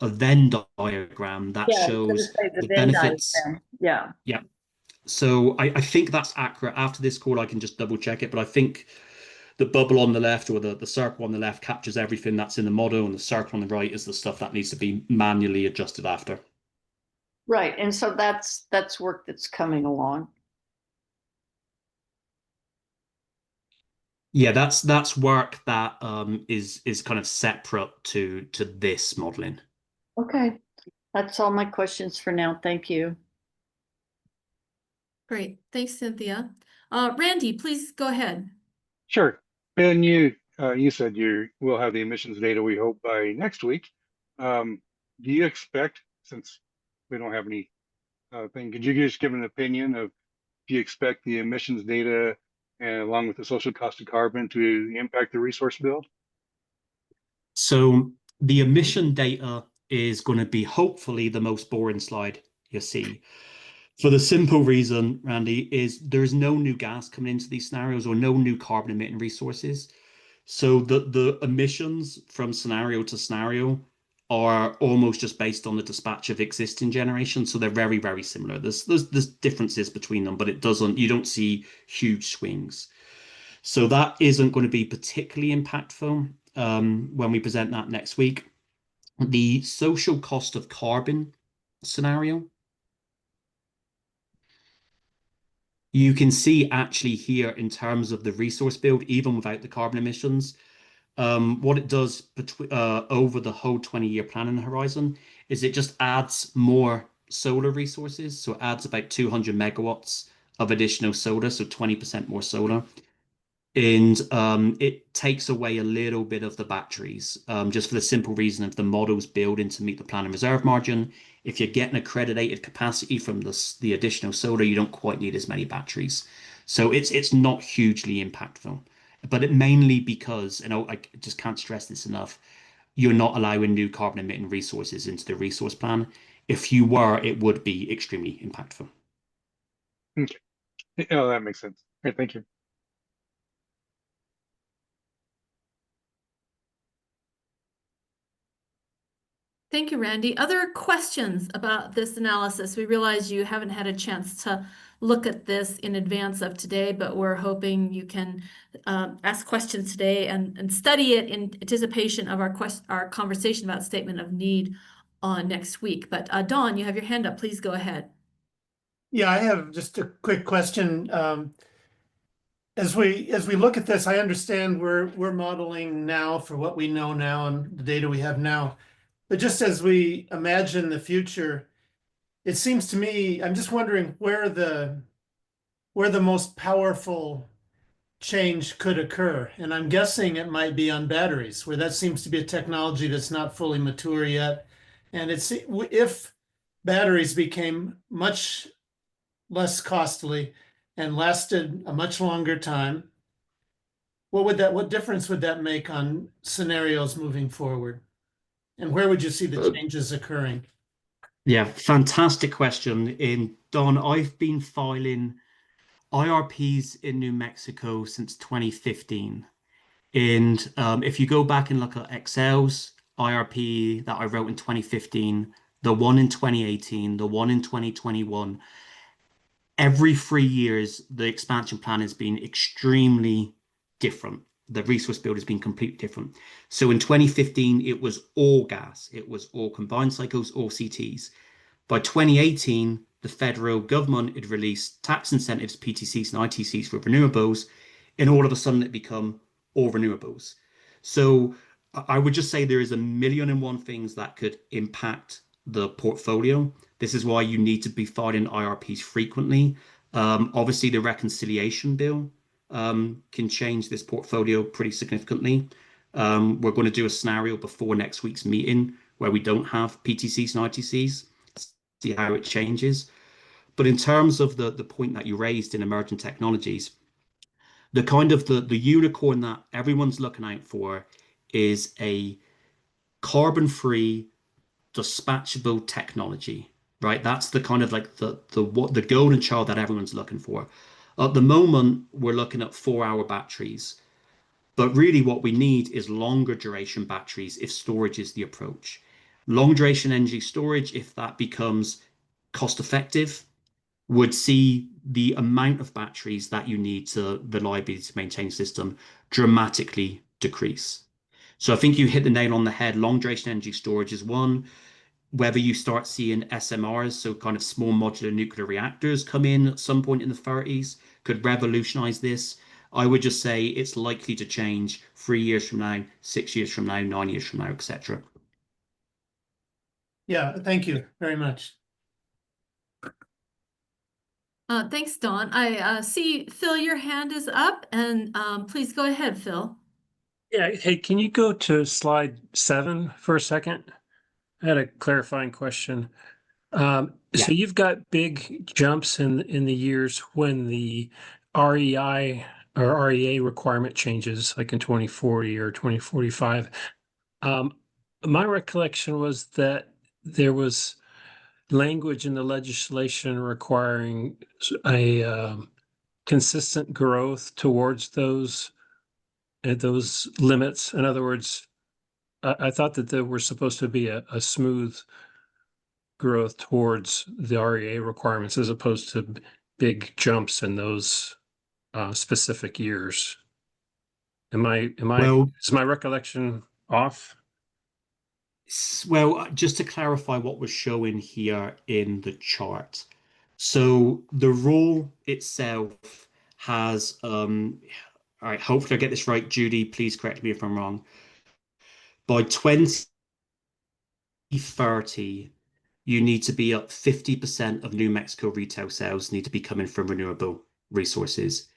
Venn diagram that Yeah, I was going to shows say the the Venn benefits. diagram. Yeah. Yeah. So I think that's accurate. After this call, I can just double check it. But I think the bubble on the left or the circle on the left captures everything that's in the model, and the circle on the right is the stuff that needs to be manually adjusted after. Right. And so that's work that's coming along. Yeah, that's work that is kind of separate to this modeling. Okay. That's all my questions for now. Thank you. Great. Thanks, Cynthia. Randy, please go ahead. Sure. Ben, you said we'll have the emissions data, we hope, by next week. Do you expect, since we don't have any thing, could you just give an opinion of do you expect the emissions data and along with the social cost of carbon to impact the resource build? So the emission data is going to be hopefully the most boring slide you see. For the simple reason, Randy, is there's no new gas coming into these scenarios or no new carbon emitting resources. So the emissions from scenario to scenario are almost just based on the dispatch of existing generation. So they're very, very similar. There's differences between them, but you don't see huge swings. So that isn't going to be particularly impactful when we present that next week. The social cost of carbon scenario, you can see actually here in terms of the resource build, even without the carbon emissions, what it does over the whole 20-year planning horizon is it just adds more solar resources. So it adds about 200 megawatts of additional solar, so 20% more solar. And it takes away a little bit of the batteries, just for the simple reason of the models building to meet the plan and reserve margin. If you're getting accredited capacity from the additional solar, you don't quite need as many batteries. So it's not hugely impactful, but it mainly because, and I just can't stress this enough, you're not allowing new carbon emitting resources into the resource plan. If you were, it would be extremely impactful. Okay. Oh, that makes sense. Great, thank you. Thank you, Randy. Other questions about this analysis? We realize you haven't had a chance to look at this in advance of today, but we're hoping you can ask questions today and study it in anticipation of our conversation about statement of need on next week. But Dawn, you have your hand up. Please go ahead. Yeah, I have just a quick question. As we look at this, I understand we're modeling now for what we know now and the data we have now. But just as we imagine the future, it seems to me, I'm just wondering where the most powerful change could occur. And I'm guessing it might be on batteries, where that seems to be a technology that's not fully mature yet. And if batteries became much less costly and lasted a much longer time, what difference would that make on scenarios moving forward? And where would you see the changes occurring? Yeah, fantastic question. Don, I've been filing IRPs in New Mexico since 2015. And if you go back and look at Excel's IRP that I wrote in 2015, the one in 2018, the one in 2021, every 3 years, the expansion plan has been extremely different. The resource build has been completely different. So in 2015, it was all gas. It was all combined cycles, all CTs. By 2018, the federal government had released tax incentives, PTCs and ITCs for renewables, and all of a sudden it become all renewables. So I would just say there is 1,000,001 things that could impact the portfolio. This is why you need to be filing IRPs frequently. Obviously, the reconciliation bill can change this portfolio pretty significantly. We're going to do a scenario before next week's meeting where we don't have PTCs and ITCs, see how it changes. But in terms of the point that you raised in emerging technologies, the kind of the unicorn that everyone's looking out for is a carbon-free dispatchable technology, right? That's the kind of like the golden child that everyone's looking for. At the moment, we're looking at 4-hour batteries, but really what we need is longer duration batteries if storage is the approach. Long duration energy storage, if that becomes cost effective, would see the amount of batteries that you need to reliably to maintain system dramatically decrease. So I think you hit the nail on the head. Long duration energy storage is one. Whether you start seeing SMRs, so kind of small modular nuclear reactors, come in at some point in the 30s, could revolutionize this. I would just say it's likely to change 3 years from now, 6 years from now, 9 years from now, etc. Yeah, thank you very much. Thanks, Don. I see, Phil, your hand is up, and please go ahead, Phil. Yeah, hey, can you go to slide 7 for a second? I had a clarifying question. So you've got big jumps in the years when the REI or REA requirement changes, like in 2040 or 2045. My recollection was that there was language in the legislation requiring a consistent growth towards those limits. In other words, I thought that there were supposed to be a smooth growth towards the REA requirements as opposed to big jumps in those specific years. Well, Is my recollection off? well, just to clarify what was showing here in the chart. So the rule itself has, all right, hopefully I get this right, Judy, please correct me if I'm wrong. By 2030, you need to be up 50% of New Mexico retail sales need to be coming from renewable resources.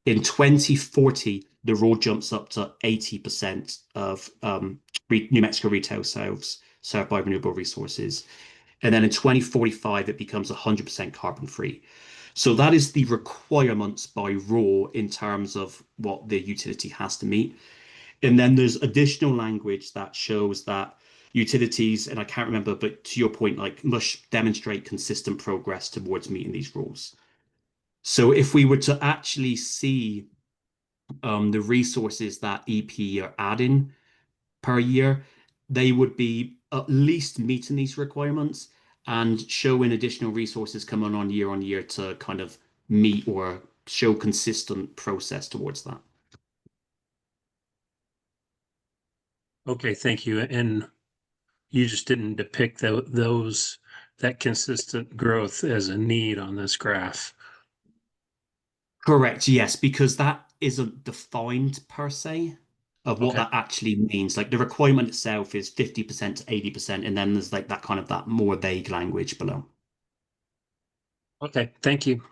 In 2040, the rule jumps up to 80% of New Mexico retail sales served by renewable resources. And then in 2045, it becomes 100% carbon free. So that is the requirements by law in terms of what the utility has to meet. And then there's additional language that shows that utilities, and I can't remember, but to your point, like must demonstrate consistent progress towards meeting these rules. So if we were to actually see the resources that EPE are adding per year, they would be at least meeting these requirements and showing additional resources coming on year to kind of meet or show consistent process towards that. Okay, thank you. And you just didn't depict that consistent growth as a need on this graph. Correct, yes, because that isn't defined per se of what Okay. that actually means. Like the requirement itself is 50% to 80%, and then there's like that kind of that more vague language below. Okay, thank you.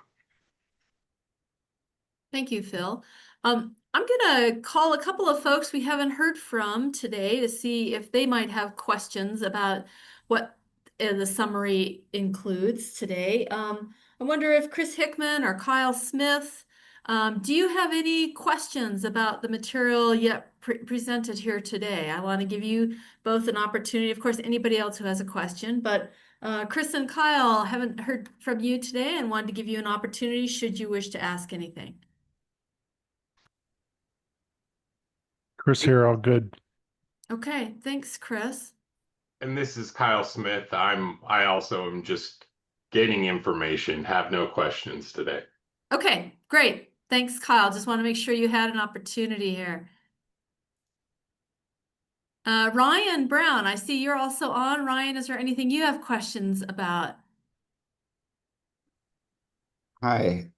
Thank you, Phil. I'm gonna call a couple of folks we haven't heard from today to see if they might have questions about what the summary includes today. I wonder if Chris Hickman or Kyle Smith, do you have any questions about the material yet presented here today? I want to give you both an opportunity. Of course, anybody else who has a question, but Chris and Kyle, haven't heard from you today and wanted to give you an opportunity should you wish to ask anything. Chris here, all good. Okay, thanks, Chris. And this is Kyle Smith. I also am just getting information, have no questions today. Okay, great. Thanks, Kyle. Just want to make sure you had an opportunity here. Ryan Brown, I see you're also on. Ryan, is there anything you have questions about? Hi.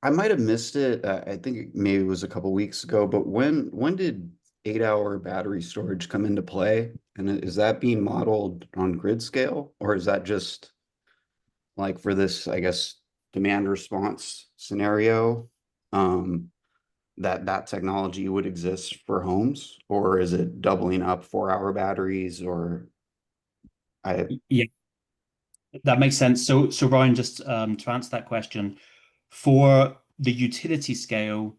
I might have missed it. I think maybe it was a couple weeks ago, but when did 8-hour battery storage come into play? And is that being modeled on grid scale, or is that just like for this, I guess, demand response scenario? that technology would exist for homes, or is it doubling up 4-hour batteries, or I, Yeah, that makes sense. So Ryan, just to answer that question, for the utility scale,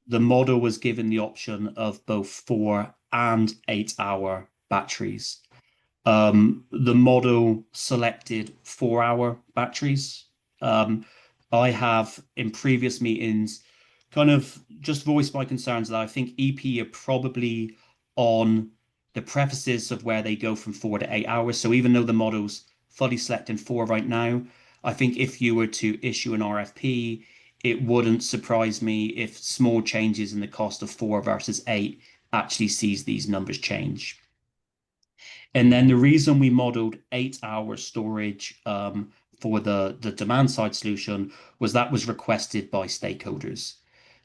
the model was given the option of both 4 and 8-hour batteries. The model selected 4-hour batteries. I have in previous meetings kind of just voiced my concerns that I think EP are probably on the prefaces of where they go from 4 to 8 hours. So even though the model's fully selecting 4 right now, I think if you were to issue an RFP, it wouldn't surprise me if small changes in the cost of 4 versus 8 actually sees these numbers change. And then the reason we modeled 8-hour storage for the demand side solution was that was requested by stakeholders.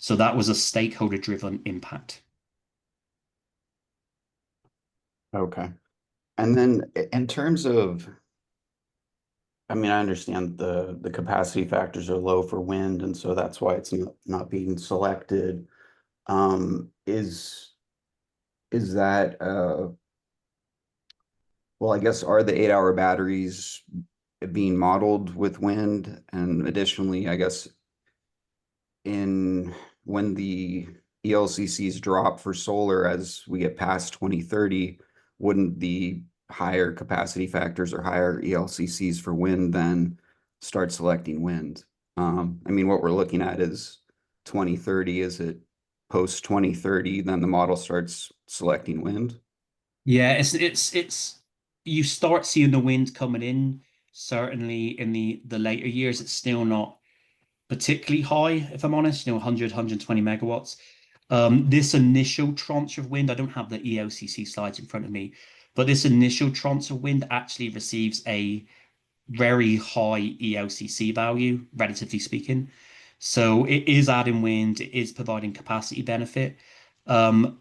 So that was a stakeholder driven impact. okay. And then in terms of, I mean, I understand the capacity factors are low for wind, and so that's why it's not being selected. Is that well, I guess are the 8-hour batteries being modeled with wind? And additionally, I guess in when the ELCCs drop for solar as we get past 2030, wouldn't the higher capacity factors or higher ELCCs for wind then start selecting wind? I mean, what we're looking at is 2030. Is it post 2030, then the model starts selecting wind? Yeah, it's you start seeing the wind coming in, certainly in the later years. It's still not particularly high, if I'm honest, 100, 120 megawatts. This initial tranche of wind, I don't have the ELCC slides in front of me, but this initial tranche of wind actually receives a very high ELCC value, relatively speaking. So it is adding wind, it is providing capacity benefit. Um,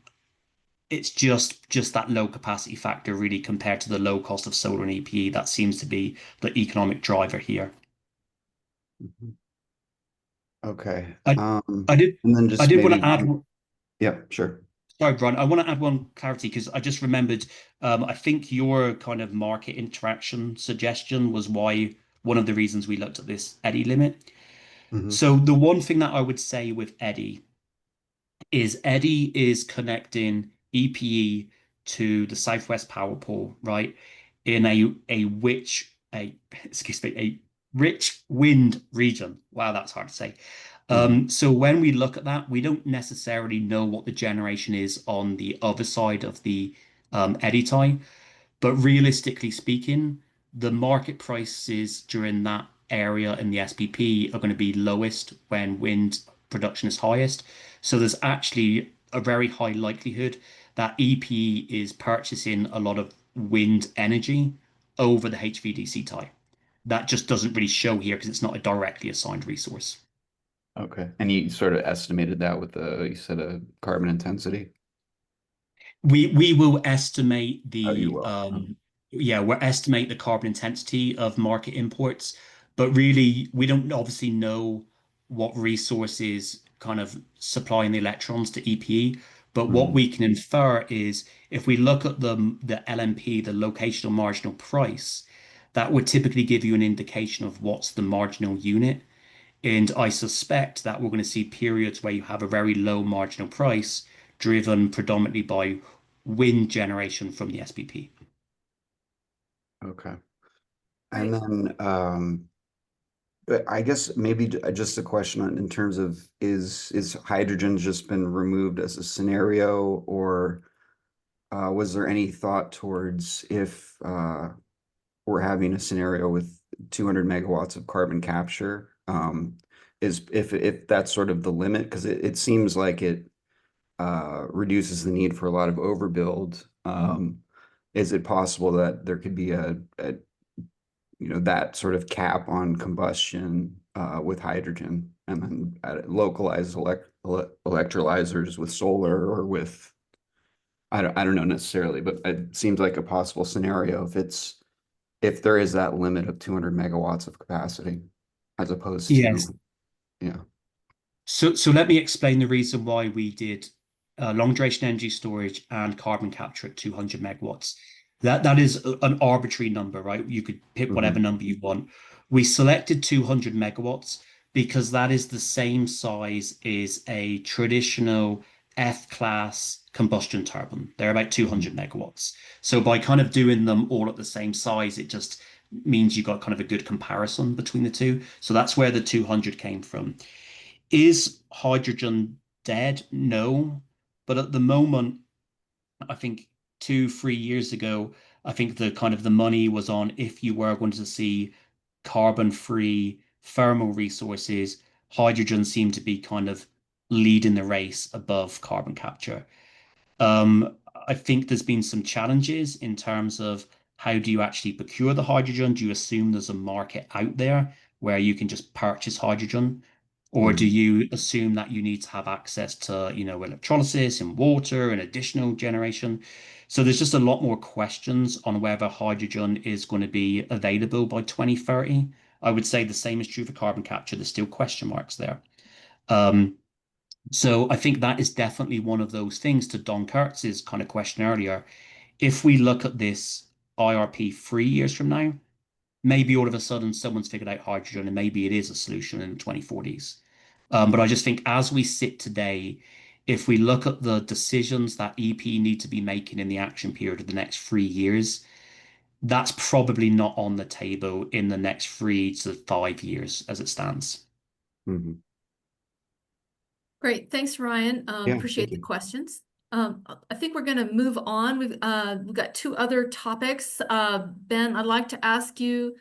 it's just that low capacity factor really compared to the low cost of solar and EPE that seems to be the economic driver here. Mhm. Okay. I I did And then I just did want maybe to add. one, yeah, sure. Sorry, Brian. I want to add one clarity because I just remembered. I think your kind of market interaction suggestion was why one of the reasons we looked at this eddy limit. Mhm. So the one thing that I would say with eddy is eddy is connecting EPE to the Southwest Power Pool, right? In a rich a excuse me a rich wind region. Wow, that's hard to say. Mhm. So when we look at that, we don't necessarily know what the generation is on the other side of the eddy tie. But realistically speaking, the market prices during that area in the SPP are going to be lowest when wind production is highest. So there's actually a very high likelihood that EP is purchasing a lot of wind energy over the HVDC tie. That just doesn't really show here because it's not a directly assigned resource. Okay. And you sort of estimated that with you said a carbon intensity? We will estimate Oh, you the will. yeah, we'll estimate the carbon intensity of market imports, but really we don't obviously know what resources kind of supplying the electrons to EPE. But what Mhm. we can infer is if we look at the LMP, the locational marginal price, that would typically give you an indication of what's the marginal unit. And I suspect that we're going to see periods where you have a very low marginal price driven predominantly by wind generation from the SPP. Okay. And Right. then but I guess maybe just a question in terms of is hydrogen just been removed as a scenario, or was there any thought towards if we're having a scenario with 200 megawatts of carbon capture, is if that's sort of the limit, because it seems like it reduces the need for a lot of overbuild. Is it possible that there could be a that sort of cap on combustion with hydrogen, and then localized electrolyzers with solar, or with I don't know necessarily, but it seems like a possible scenario if there is that limit of 200 megawatts of capacity, as opposed Yes. to, yeah. So let me explain the reason why we did long duration energy storage and carbon capture at 200 megawatts. That is an arbitrary number, right? You could pick whatever Mhm. number you want. We selected 200 megawatts because that is the same size as a traditional F-class combustion turbine. They're about 200 megawatts. So by kind of doing them all at the same size, it just means you got kind of a good comparison between the two. So that's where the 200 came from. Is hydrogen dead? No. But at the moment, I think 2, 3 years ago, I think the kind of the money was on if you were going to see carbon-free thermal resources, hydrogen seemed to be kind of leading the race above carbon capture. I think there's been some challenges in terms of how do you actually procure the hydrogen? Do you assume there's a market out there where you can just purchase hydrogen? Or do Mhm. you assume that you need to have access to, electrolysis and water and additional generation? So there's just a lot more questions on whether hydrogen is going to be available by 2030. I would say the same is true for carbon capture. There's still question marks there. Um, so I think that is definitely one of those things to Don Kurtz's kind of question earlier. If we look at this IRP 3 years from now, maybe all of a sudden someone's figured out hydrogen and maybe it is a solution in the 2040s. But I just think as we sit today, if we look at the decisions that EP need to be making in the action period of the next 3 years, that's probably not on the table in the next 3 to 5 years as it stands. Mhm. Great, thanks, Ryan. Yeah, Appreciate thank the you. questions. I think we're going to move on. We've got two other topics. Ben, I'd like to ask you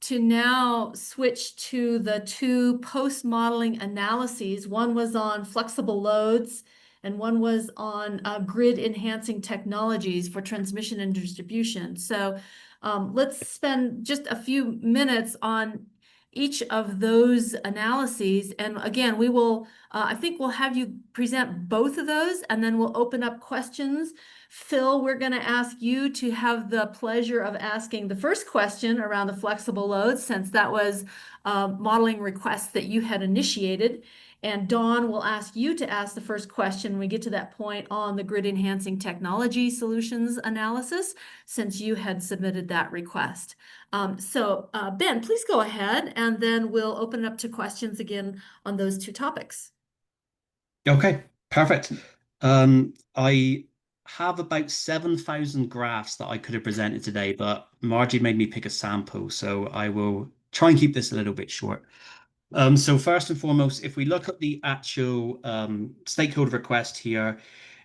to now switch to the two post-modeling analyses. One was on flexible loads, and one was on grid enhancing technologies for transmission and distribution. So let's spend just a few minutes on each of those analyses. And again, we will, I think we'll have you present both of those, and then we'll open up questions. Phil, we're going to ask you to have the pleasure of asking the first question around the flexible loads, since that was modeling requests that you had initiated. And Dawn will ask you to ask the first question when we get to that point on the grid enhancing technology solutions analysis, since you had submitted that request. Ben, please go ahead, and then we'll open it up to questions again on those two topics. Okay, perfect. I have about 7,000 graphs that I could have presented today, but Margie made me pick a sample, so I will try and keep this a little bit short. So first and foremost, if we look at the actual stakeholder request here,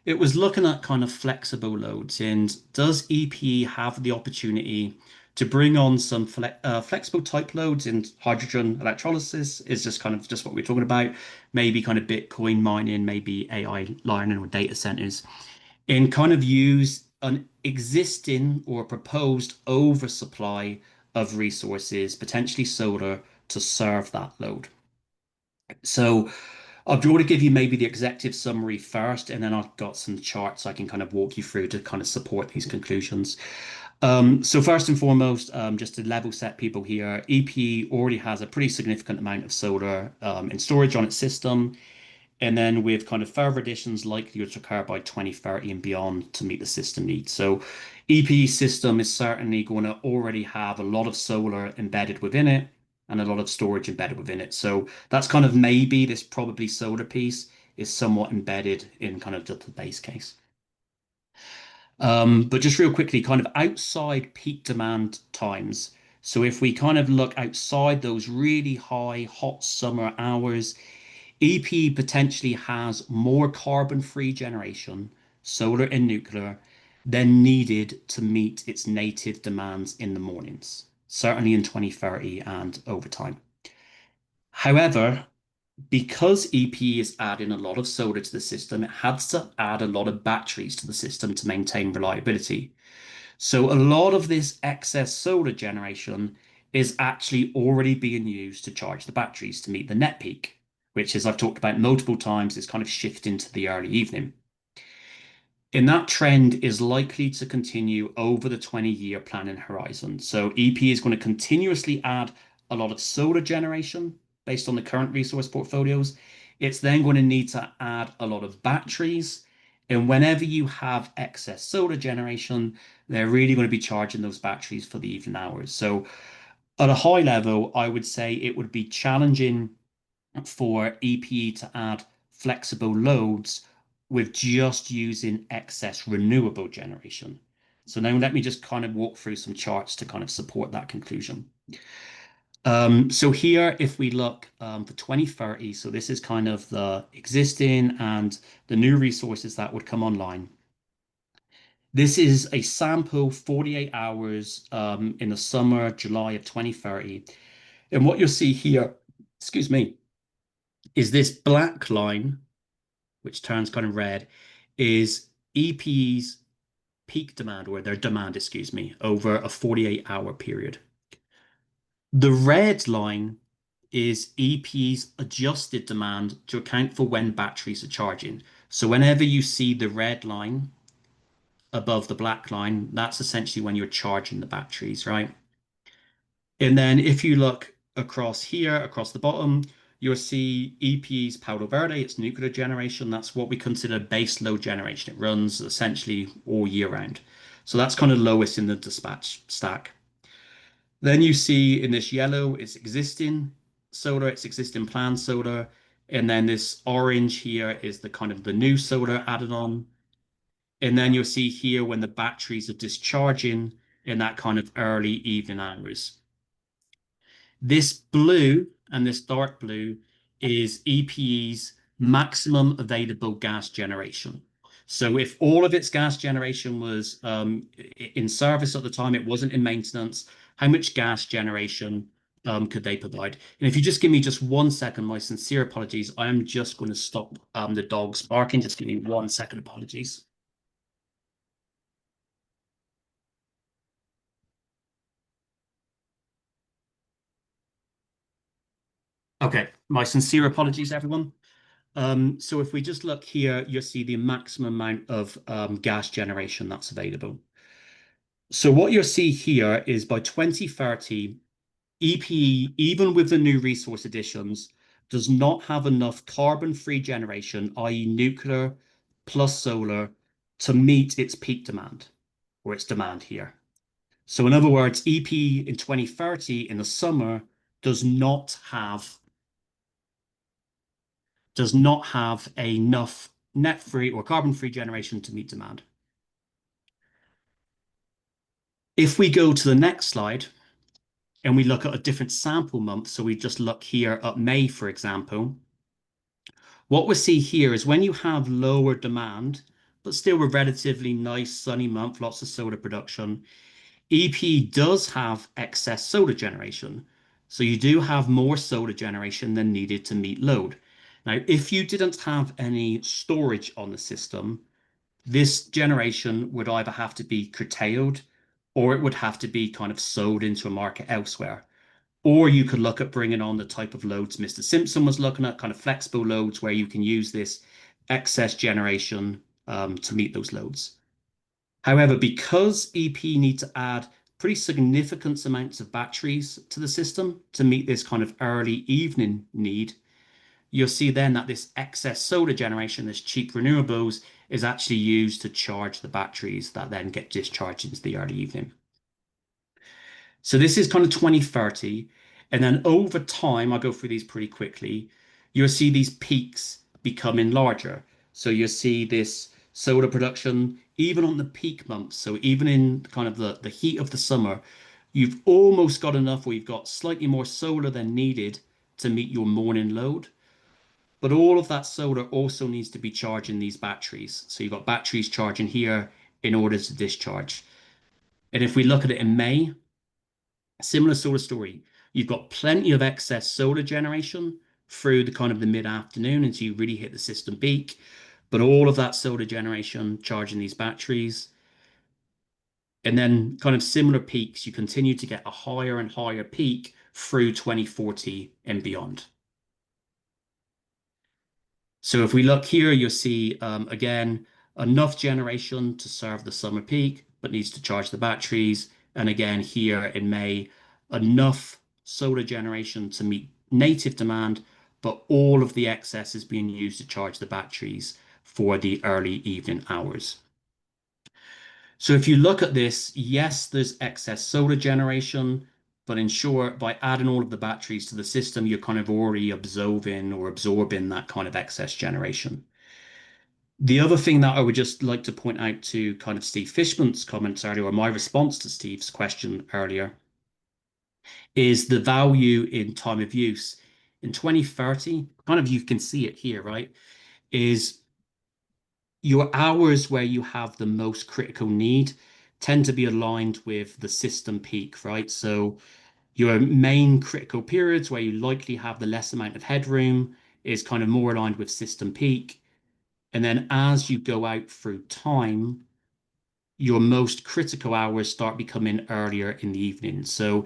it was looking at kind of flexible loads and does EPE have the opportunity to bring on some flexible type loads in hydrogen electrolysis is just kind of just what we're talking about, maybe kind of Bitcoin mining, maybe AI learning or data centers, and kind of use an existing or proposed oversupply of resources, potentially solar, to serve that load. So I'll draw to give you maybe the executive summary first, and then I've got some charts I can kind of walk you through to kind of support these conclusions. So first and foremost, just to level set people here, EP already has a pretty significant amount of solar in storage on its system. And then with kind of further additions likely to occur by 2030 and beyond to meet the system needs. So EP system is certainly going to already have a lot of solar embedded within it and a lot of storage embedded within it. So that's kind of maybe this probably solar piece is somewhat embedded in kind of just the base case. But just real quickly, kind of outside peak demand times. So if we kind of look outside those really high, hot summer hours, EP potentially has more carbon-free generation, solar and nuclear, than needed to meet its native demands in the mornings, certainly in 2030 and over time. However, because EP is adding a lot of solar to the system, it has to add a lot of batteries to the system to maintain reliability. So a lot of this excess solar generation is actually already being used to charge the batteries to meet the net peak, which, as I've talked about multiple times, is kind of shifting to the early evening. And that trend is likely to continue over the 20-year planning horizon. So EP is going to continuously add a lot of solar generation based on the current resource portfolios. it's then going to need to add a lot of batteries. And whenever you have excess solar generation, they're really going to be charging those batteries for the evening hours. So at a high level, I would say it would be challenging for EPE to add flexible loads with just using excess renewable generation. So now let me just kind of walk through some charts to kind of support that conclusion. So here, if we look for 2030, so this is kind of the existing and the new resources that would come online. This is a sample 48 hours in the summer, July of 2030. And what you'll see here, excuse me, is this black line, which turns kind of red, is EPE's peak demand, or their demand, excuse me, over a 48-hour period. The red line is EPE's adjusted demand to account for when batteries are charging. So whenever you see the red line above the black line, that's essentially when you're charging the batteries, right? And then if you look across here, across the bottom, you'll see EPE's Palo Verde, it's nuclear generation. That's what we consider base load generation. It runs essentially all year round. So that's kind of lowest in the dispatch stack. Then you see in this yellow, it's existing solar, it's existing planned solar. And then this orange here is the kind of the new solar added on. And then you'll see here when the batteries are discharging in that kind of early evening hours. This blue and this dark blue is EPE's maximum available gas generation. So if all of its gas generation was in service at the time, it wasn't in maintenance, how much gas generation could they provide? And if you just give me just 1 second, my sincere apologies, I am just going to stop the dogs barking. Just give me 1 second, apologies. Okay, my sincere apologies, everyone. So if we just look here, you'll see the maximum amount of gas generation that's available. So what you'll see here is by 2030, EPE, even with the new resource additions, does not have enough carbon-free generation, i.e. nuclear plus solar, to meet its peak demand, or its demand here. So in other words, EPE in 2030 in the summer does not have enough net free or carbon free generation to meet demand. If we go to the next slide and we look at a different sample month, so we just look here at May, for example, what we see here is when you have lower demand, but still a relatively nice sunny month, lots of solar production, EPE does have excess solar generation. So you do have more solar generation than needed to meet load. Now, if you didn't have any storage on the system, this generation would either have to be curtailed or it would have to be kind of sold into a market elsewhere. Or you could look at bringing on the type of loads Mr. Simpson was looking at, kind of flexible loads where you can use this excess generation to meet those loads. However, because EPE need to add pretty significant amounts of batteries to the system to meet this kind of early evening need, you'll see then that this excess solar generation, this cheap renewables, is actually used to charge the batteries that then get discharged into the early evening. So this is kind of 2030. And then over time, I'll go through these pretty quickly, you'll see these peaks becoming larger. So you'll see this solar production, even on the peak months. So even in kind of the heat of the summer, you've almost got enough, or you've got slightly more solar than needed to meet your morning load. But all of that solar also needs to be charging these batteries. So you've got batteries charging here in order to discharge. And if we look at it in May, similar sort of story. You've got plenty of excess solar generation through the kind of the mid-afternoon until you really hit the system peak. But all of that solar generation charging these batteries. And then kind of similar peaks, you continue to get a higher and higher peak through 2040 and beyond. So if we look here, you'll see, again, enough generation to serve the summer peak, but needs to charge the batteries. And again, here in May, enough solar generation to meet native demand, but all of the excess is being used to charge the batteries for the early evening hours. So if you look at this, yes, there's excess solar generation, but in short, by adding all of the batteries to the system, you're kind of already absorbing that kind of excess generation. The other thing that I would just like to point out to kind of Steve Fishman's comments earlier, or my response to Steve's question earlier, is the value in time of use. In 2030, kind of you can see it here, right? Is your hours where you have the most critical need tend to be aligned with the system peak, right? So your main critical periods where you likely have the less amount of headroom is kind of more aligned with system peak. And then as you go out through time, your most critical hours start becoming earlier in the evening. So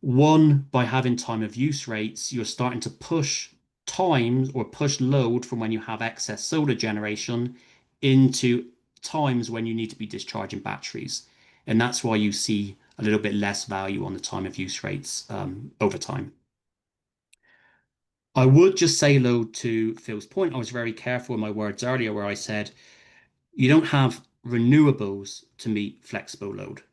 one, by having time of use rates, you're starting to push times or push load from when you have excess solar generation into times when you need to be discharging batteries. And that's why you see a little bit less value on the time of use rates over time. I would just say, though, to Phil's point, I was very careful in my words earlier where I said you don't have renewables to meet flexible load.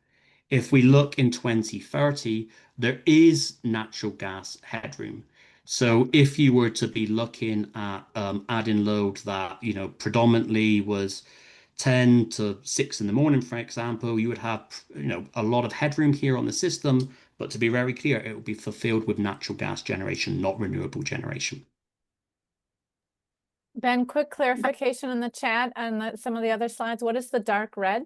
If we look in 2030, there is natural gas headroom. So if you were to be looking at adding load that, predominantly was 10 to 6 in the morning, for example, you would have, a lot of headroom here on the system. But to be very clear, it would be fulfilled with natural gas generation, not renewable generation. Ben, quick clarification in the chat on some of the other slides. What is the dark red?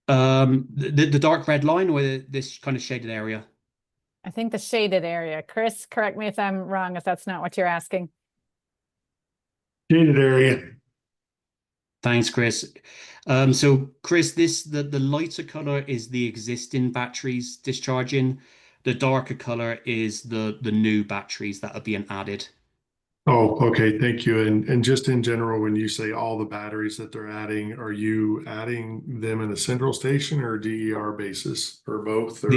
The dark red line or this kind of shaded area? I think the shaded area. Chris, correct me if I'm wrong, if that's not what you're asking. Shaded area. Thanks, Chris. So Chris, the lighter color is the existing batteries discharging. The darker color is the new batteries that are being added. Oh, okay, thank you. And just in general, when you say all the batteries that they're adding, are you adding them in a central station or DER basis or both? Or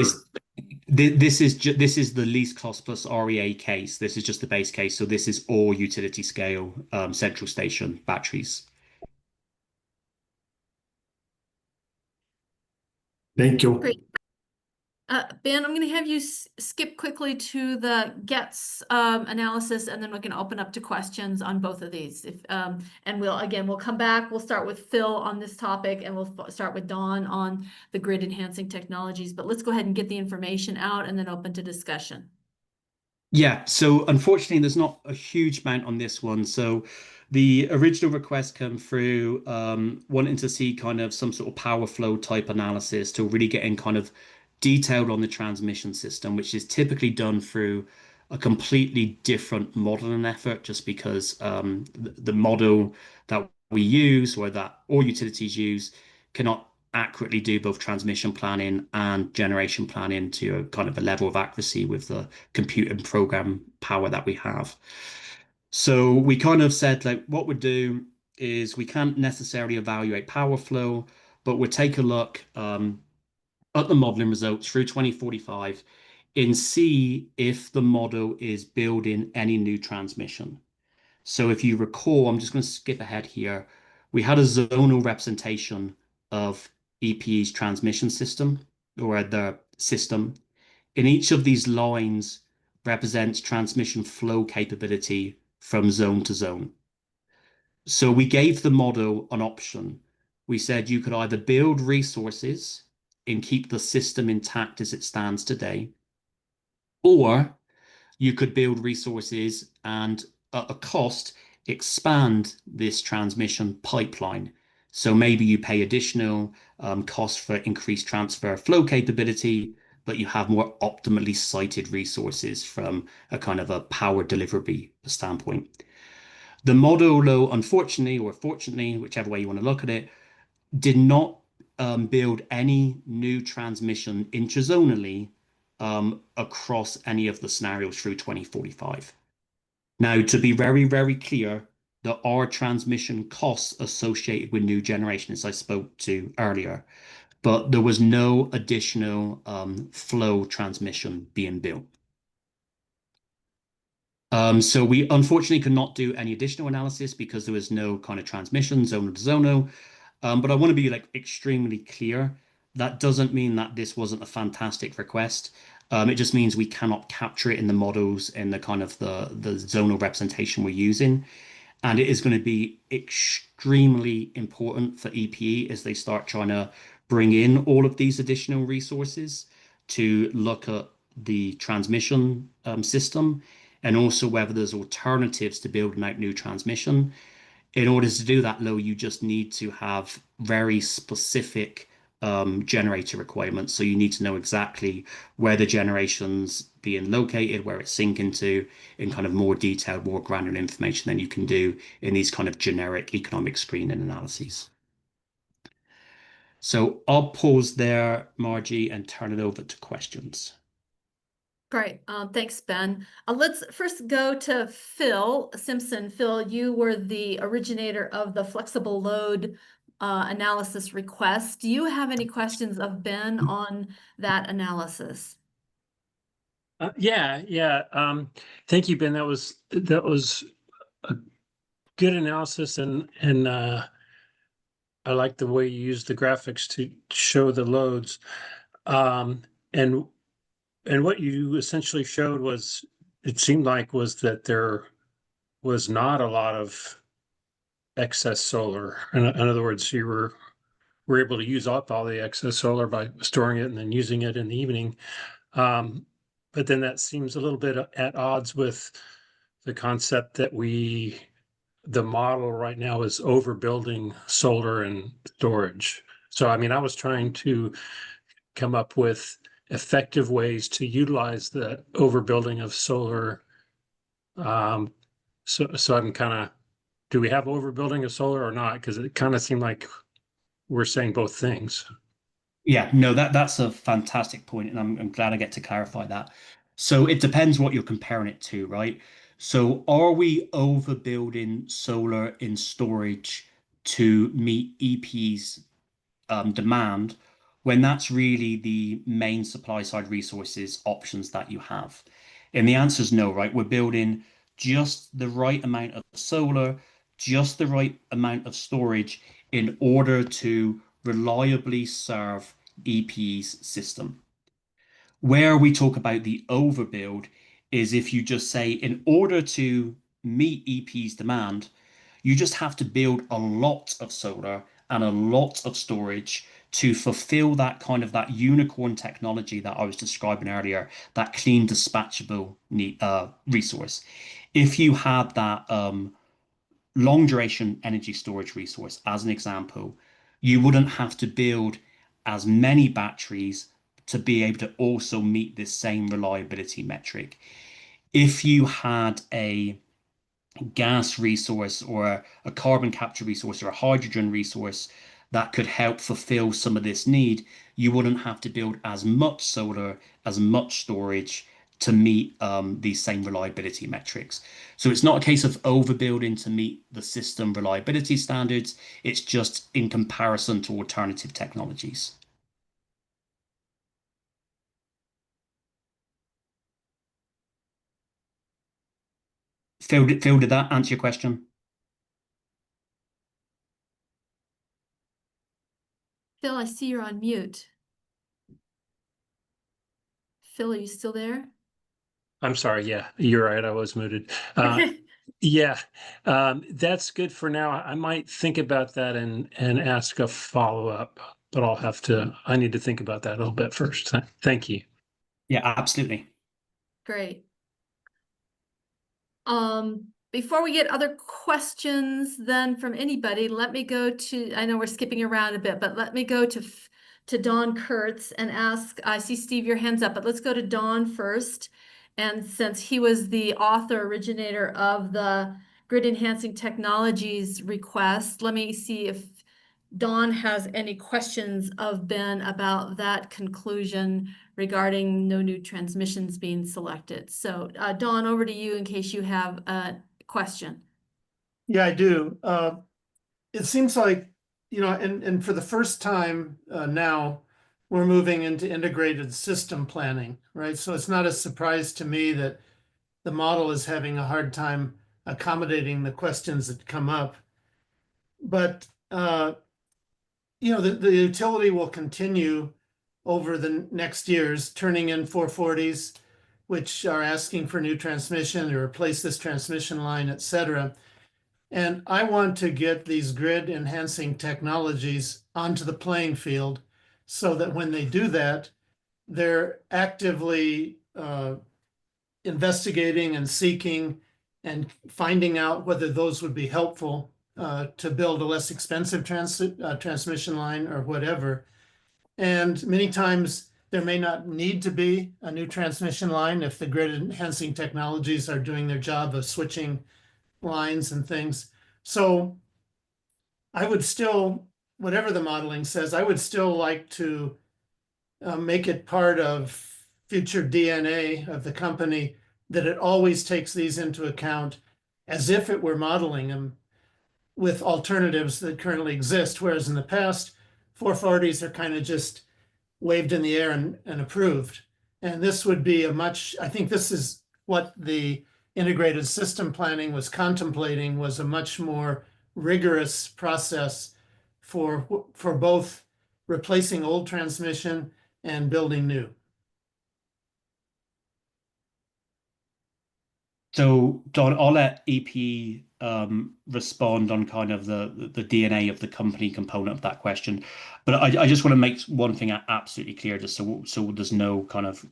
This is the least cost plus REA case. This is just the base case. So this is all utility scale central station batteries. thank you. Great. Ben, I'm going to have you skip quickly to the GETS analysis, and then we can open up to questions on both of these. And we'll come back. We'll start with Phil on this topic, and we'll start with Dawn on the grid enhancing technologies. But let's go ahead and get the information out and then open to discussion. Yeah, so unfortunately, there's not a huge amount on this one. So the original request come through wanting to see kind of some sort of power flow type analysis to really get in kind of detailed on the transmission system, which is typically done through a completely different modeling effort, just because the model that we use or that all utilities use cannot accurately do both transmission planning and generation planning to a kind of a level of accuracy with the compute and program power that we have. So we kind of said, like, what we'd do is we can't necessarily evaluate power flow, but we'll take a look at the modeling results through 2045 and see if the model is building any new transmission. So if you recall, I'm just going to skip ahead here. We had a zonal representation of EPE's transmission system, or the system. In each of these lines represents transmission flow capability from zone to zone. So we gave the model an option. We said you could either build resources and keep the system intact as it stands today, or you could build resources and at a cost expand this transmission pipeline. So maybe you pay additional cost for increased transfer flow capability, but you have more optimally sited resources from a kind of a power delivery standpoint. The model, though, unfortunately or fortunately, whichever way you want to look at it, did not build any new transmission intrazonally across any of the scenarios through 2045. Now, to be very, very clear, there are transmission costs associated with new generation, as I spoke to earlier, but there was no additional flow transmission being built. So we unfortunately could not do any additional analysis because there was no kind of transmission zonal to zonal. But I want to be like extremely clear. That doesn't mean that this wasn't a fantastic request. It just means we cannot capture it in the models in the kind of the zonal representation we're using. And it is going to be extremely important for EPE as they start trying to bring in all of these additional resources to look at the transmission system and also whether there's alternatives to building out new transmission. In order to do that, Lo, you just need to have very specific generator requirements. So you need to know exactly where the generation's being located, where it's sinking to, in kind of more detailed, more granular information than you can do in these kind of generic economic screening analyses. So I'll pause there, Margie, and turn it over to questions. Great. Thanks, Ben. Let's first go to Phil Simpson. Phil, you were the originator of the flexible load analysis request. Do you have any questions of Ben on that analysis? Yeah. Thank you, Ben. That was a good analysis, and I like the way you used the graphics to show the loads. And what you essentially showed was, it seemed like, was that there was not a lot of excess solar. In other words, you were able to use up all the excess solar by storing it and then using it in the evening. But then that seems a little bit at odds with the concept that the model right now is overbuilding solar and storage. So, I mean, I was trying to come up with effective ways to utilize the overbuilding of solar. So I'm kind of, do we have overbuilding of solar or not? Because it kind of seemed like we're saying both things. Yeah, no, that's a fantastic point, and I'm glad I get to clarify that. So it depends what you're comparing it to, right? So are we overbuilding solar in storage to meet EP's demand when that's really the main supply side resources options that you have? And the answer is no, right? We're building just the right amount of solar, just the right amount of storage in order to reliably serve EP's system. Where we talk about the overbuild is if you just say, in order to meet EP's demand, you just have to build a lot of solar and a lot of storage to fulfill that kind of that unicorn technology that I was describing earlier, that clean dispatchable resource. If you had that long duration energy storage resource, as an example, you wouldn't have to build as many batteries to be able to also meet this same reliability metric. If you had a gas resource or a carbon capture resource or a hydrogen resource that could help fulfill some of this need, you wouldn't have to build as much solar, as much storage to meet these same reliability metrics. So it's not a case of overbuilding to meet the system reliability standards. It's just in comparison to alternative technologies. Phil, did that answer your question? Phil, I see you're on mute. Phil, are you still there? I'm sorry. Yeah, you're right. I was muted. Okay. Yeah, that's good for now. I might think about that and ask a follow-up, but I need to think about that a little bit first. Thank you. Yeah, absolutely. Great. Before we get other questions then from anybody, let me go to, I know we're skipping around a bit, but let me go to Don Kurtz and ask, I see Steve, your hand's up, but let's go to Don first. And since he was the author, originator of the Grid Enhancing Technologies request, let me see if Don has any questions of Ben about that conclusion regarding no new transmissions being selected. So Don, over to you in case you have a question. Yeah, I do. It seems like, and for the first time now, we're moving into integrated system planning, right? So it's not a surprise to me that the model is having a hard time accommodating the questions that come up. But the utility will continue over the next years, turning in 440s, which are asking for new transmission to replace this transmission line, et cetera. And I want to get these grid enhancing technologies onto the playing field so that when they do that, they're actively investigating and seeking and finding out whether those would be helpful to build a less expensive transmission line or whatever. And many times there may not need to be a new transmission line if the grid enhancing technologies are doing their job of switching lines and things. So I would still, whatever the modeling says, I would still like to make it part of future DNA of the company that it always takes these into account as if it were modeling them with alternatives that currently exist. Whereas in the past, 440s are kind of just waved in the air and approved. And this would be I think this is what the integrated system planning was contemplating, was a much more rigorous process for both replacing old transmission and building new. So, Don, I'll let EP respond on kind of the DNA of the company component of that question. But I just want to make one thing absolutely clear, just so there's no kind of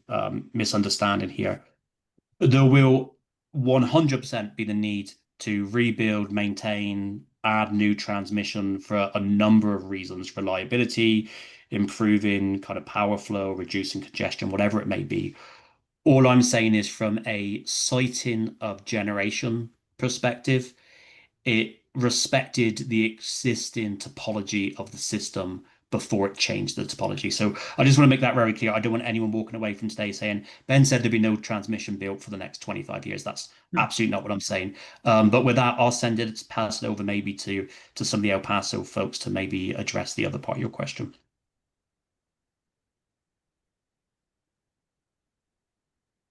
misunderstanding here. There will 100% be the need to rebuild, maintain, add new transmission for a number of reasons: reliability, improving kind of power flow, reducing congestion, whatever it may be. All I'm saying is, from a siting of generation perspective, it respected the existing topology of the system before it changed the topology. So I just want to make that very clear. I don't want anyone walking away from today saying, Ben said there'd be no transmission built for the next 25 years. That's absolutely not what I'm saying. But with that, I'll pass it over maybe to some of the El Paso folks to maybe address the other part of your question.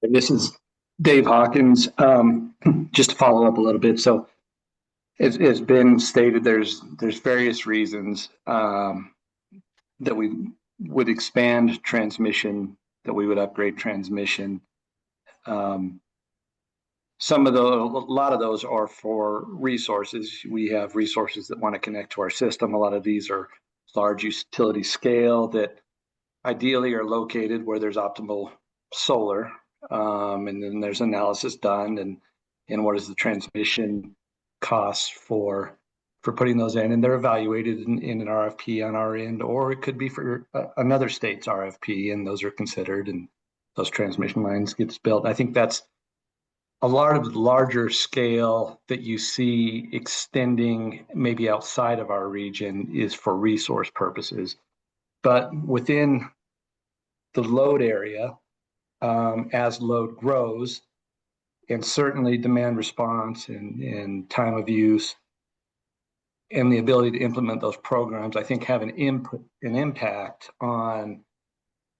This is Dave Hawkins. Just to follow up a little bit. So it's been stated there's various reasons that we would expand transmission, that we would upgrade transmission. A lot of those are for resources. We have resources that want to connect to our system. A lot of these are large utility scale that ideally are located where there's optimal solar. And then there's analysis done and what is the transmission costs for putting those in, and they're evaluated in an RFP on our end, or it could be for another state's RFP, and those are considered, and those transmission lines gets built. I think that's a lot of the larger scale that you see extending maybe outside of our region is for resource purposes. But within the load area, as load grows, and certainly demand response and time of use and the ability to implement those programs, I think have an impact on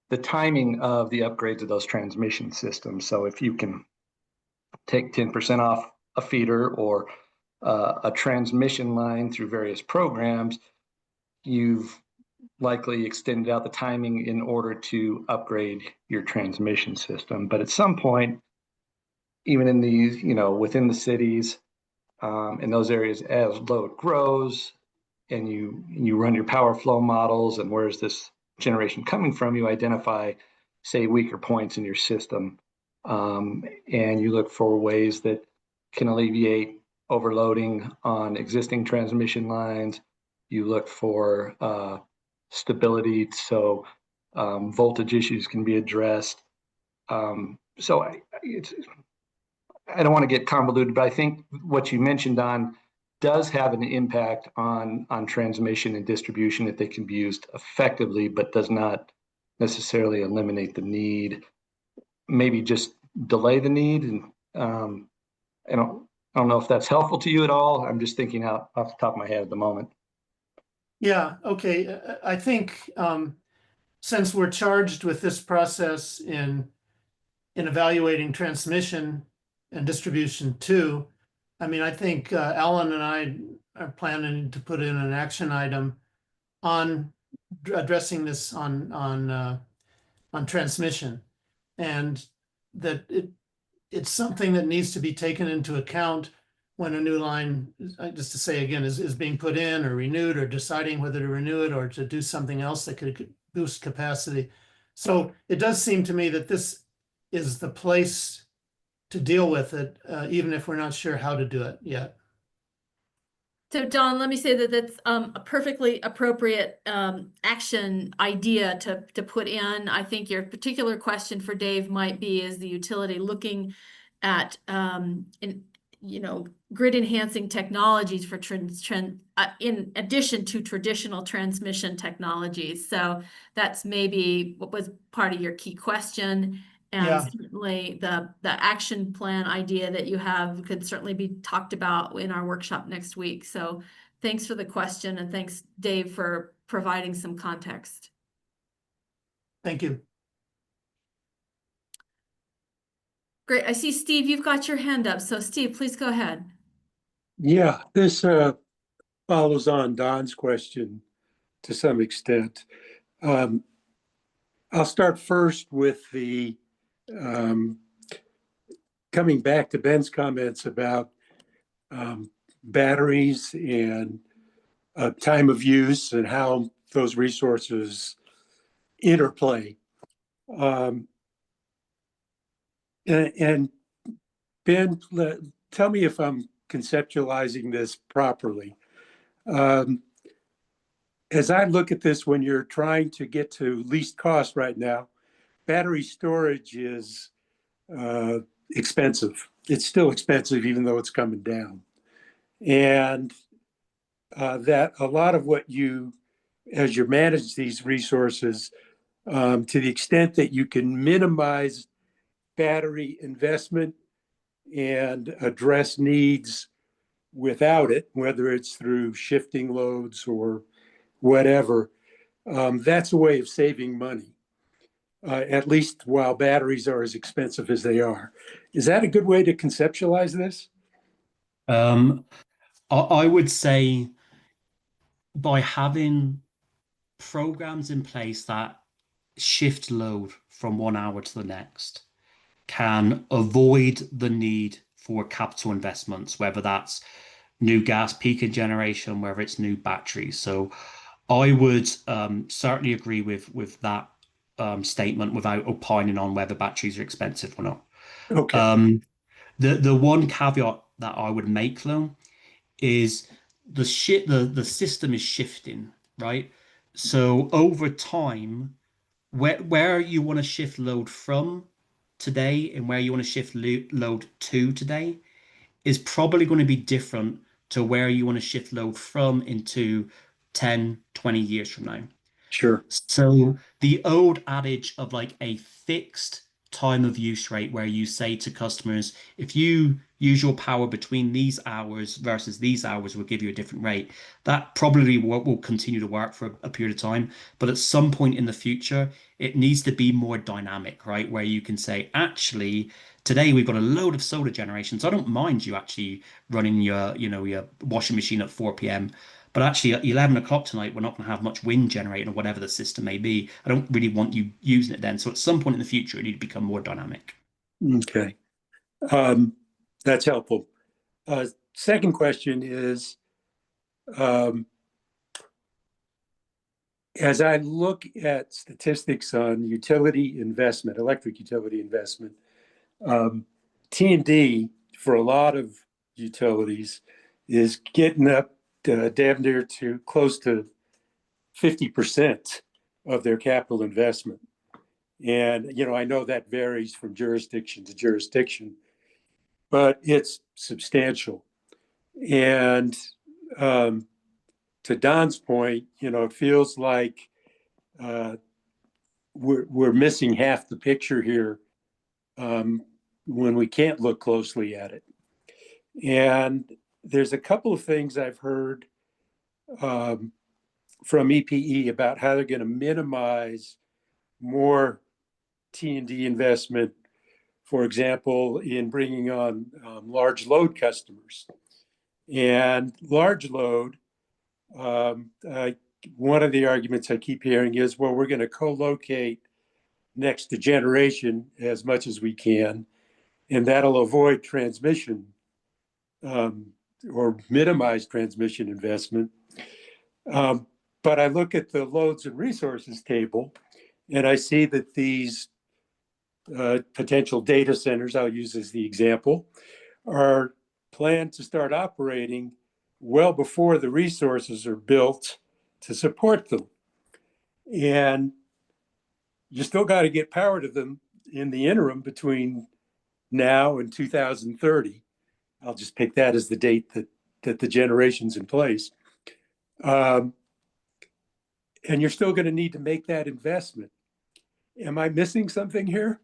the timing of the upgrades of those transmission systems. So if you can take 10% off a feeder or a transmission line through various programs, you've likely extended out the timing in order to upgrade your transmission system. But at some point, even in these, within the cities, in those areas, as load grows and you run your power flow models and where's this generation coming from, you identify, say, weaker points in your system, and you look for ways that can alleviate overloading on existing transmission lines. You look for stability, so voltage issues can be addressed. So I don't want to get convoluted, but I think what you mentioned on does have an impact on transmission and distribution if they can be used effectively, but does not necessarily eliminate the need. Maybe just delay the need. And I don't know if that's helpful to you at all. I'm just thinking out off the top of my head at the moment. Yeah, okay. I think since we're charged with this process in evaluating transmission, and distribution two. I mean, I think Alan and I are planning to put in an action item on addressing this on transmission, and that it's something that needs to be taken into account when a new line, just to say again, is being put in or renewed, or deciding whether to renew it or to do something else that could boost capacity. So it does seem to me that this is the place to deal with it, even if we're not sure how to do it yet. So Don, let me say that that's a perfectly appropriate action idea to put in. I think your particular question for Dave might be, is the utility looking at grid enhancing technologies for in addition to traditional transmission technologies. So that's maybe what was part of your key question. And Yeah. certainly the action plan idea that you have could certainly be talked about in our workshop next week. So thanks for the question, and thanks, Dave, for providing some context. Thank you. Great. I see, Steve, you've got your hand up. So Steve, please go ahead. Yeah, this follows on Don's question to some extent. I'll start first with the coming back to Ben's comments about batteries and time of use and how those resources interplay. And Ben, tell me if I'm conceptualizing this properly. As I look at this, when you're trying to get to least cost right now, battery storage is expensive. It's still expensive, even though it's coming down. And that a lot of what you, as you manage these resources, to the extent that you can minimize battery investment and address needs without it, whether it's through shifting loads or whatever, that's a way of saving money, at least while batteries are as expensive as they are. Is that a good way to conceptualize this? I would say by having programs in place that shift load from 1 hour to the next can avoid the need for capital investments, whether that's new gas peaking generation, whether it's new batteries. So I would certainly agree with that statement without opining on whether batteries are expensive or not. Okay. The one caveat that I would make though is the system is shifting, right? So over time, where you want to shift load from today and where you want to shift load to today is probably going to be different to where you want to shift load from into 10, 20 years from now. Sure. So the old adage of like a fixed time of use rate where you say to customers, if you use your power between these hours versus these hours, we'll give you a different rate. That probably will continue to work for a period of time. But at some point in the future, it needs to be more dynamic, right? Where you can say, actually, today we've got a load of solar generation. So I don't mind you actually running your washing machine at 4 p.m. But actually, at 11 o'clock tonight, we're not going to have much wind generating or whatever the system may be. I don't really want you using it then. So at some point in the future, it need to become more dynamic. Okay. That's helpful. Second question is, as I look at statistics on utility investment, electric utility investment, T&D for a lot of utilities is getting up damn near to close to 50% of their capital investment. And, I know that varies from jurisdiction to jurisdiction, but it's substantial. And to Don's point, it feels like we're missing half the picture here when we can't look closely at it. And there's a couple of things I've heard from EPE about how they're going to minimize more T&D investment for example, in bringing on large load customers. And large load, one of the arguments I keep hearing is, well, we're going to co-locate next to generation as much as we can, and that'll avoid transmission or minimize transmission investment. But I look at the loads and resources table, and I see that these potential data centers, I'll use as the example, are planned to start operating well before the resources are built to support them. And you still got to get power to them in the interim between now and 2030. I'll just pick that as the date that the generation's in place. And you're still going to need to make that investment. Am I missing something here?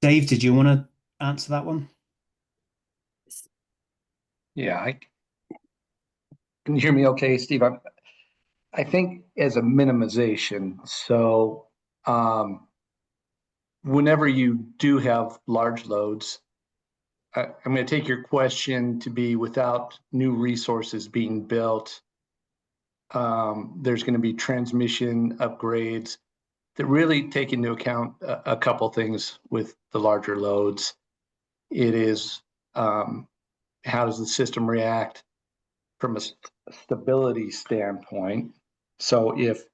Dave, did you want to answer that one? Yeah, can you hear me okay, Steve? I think as a minimization, so whenever you do have large loads, I'm going to take your question to be without new resources being built, there's going to be transmission upgrades that really take into account a couple things with the larger loads. It is how does the system react from a stability standpoint? So if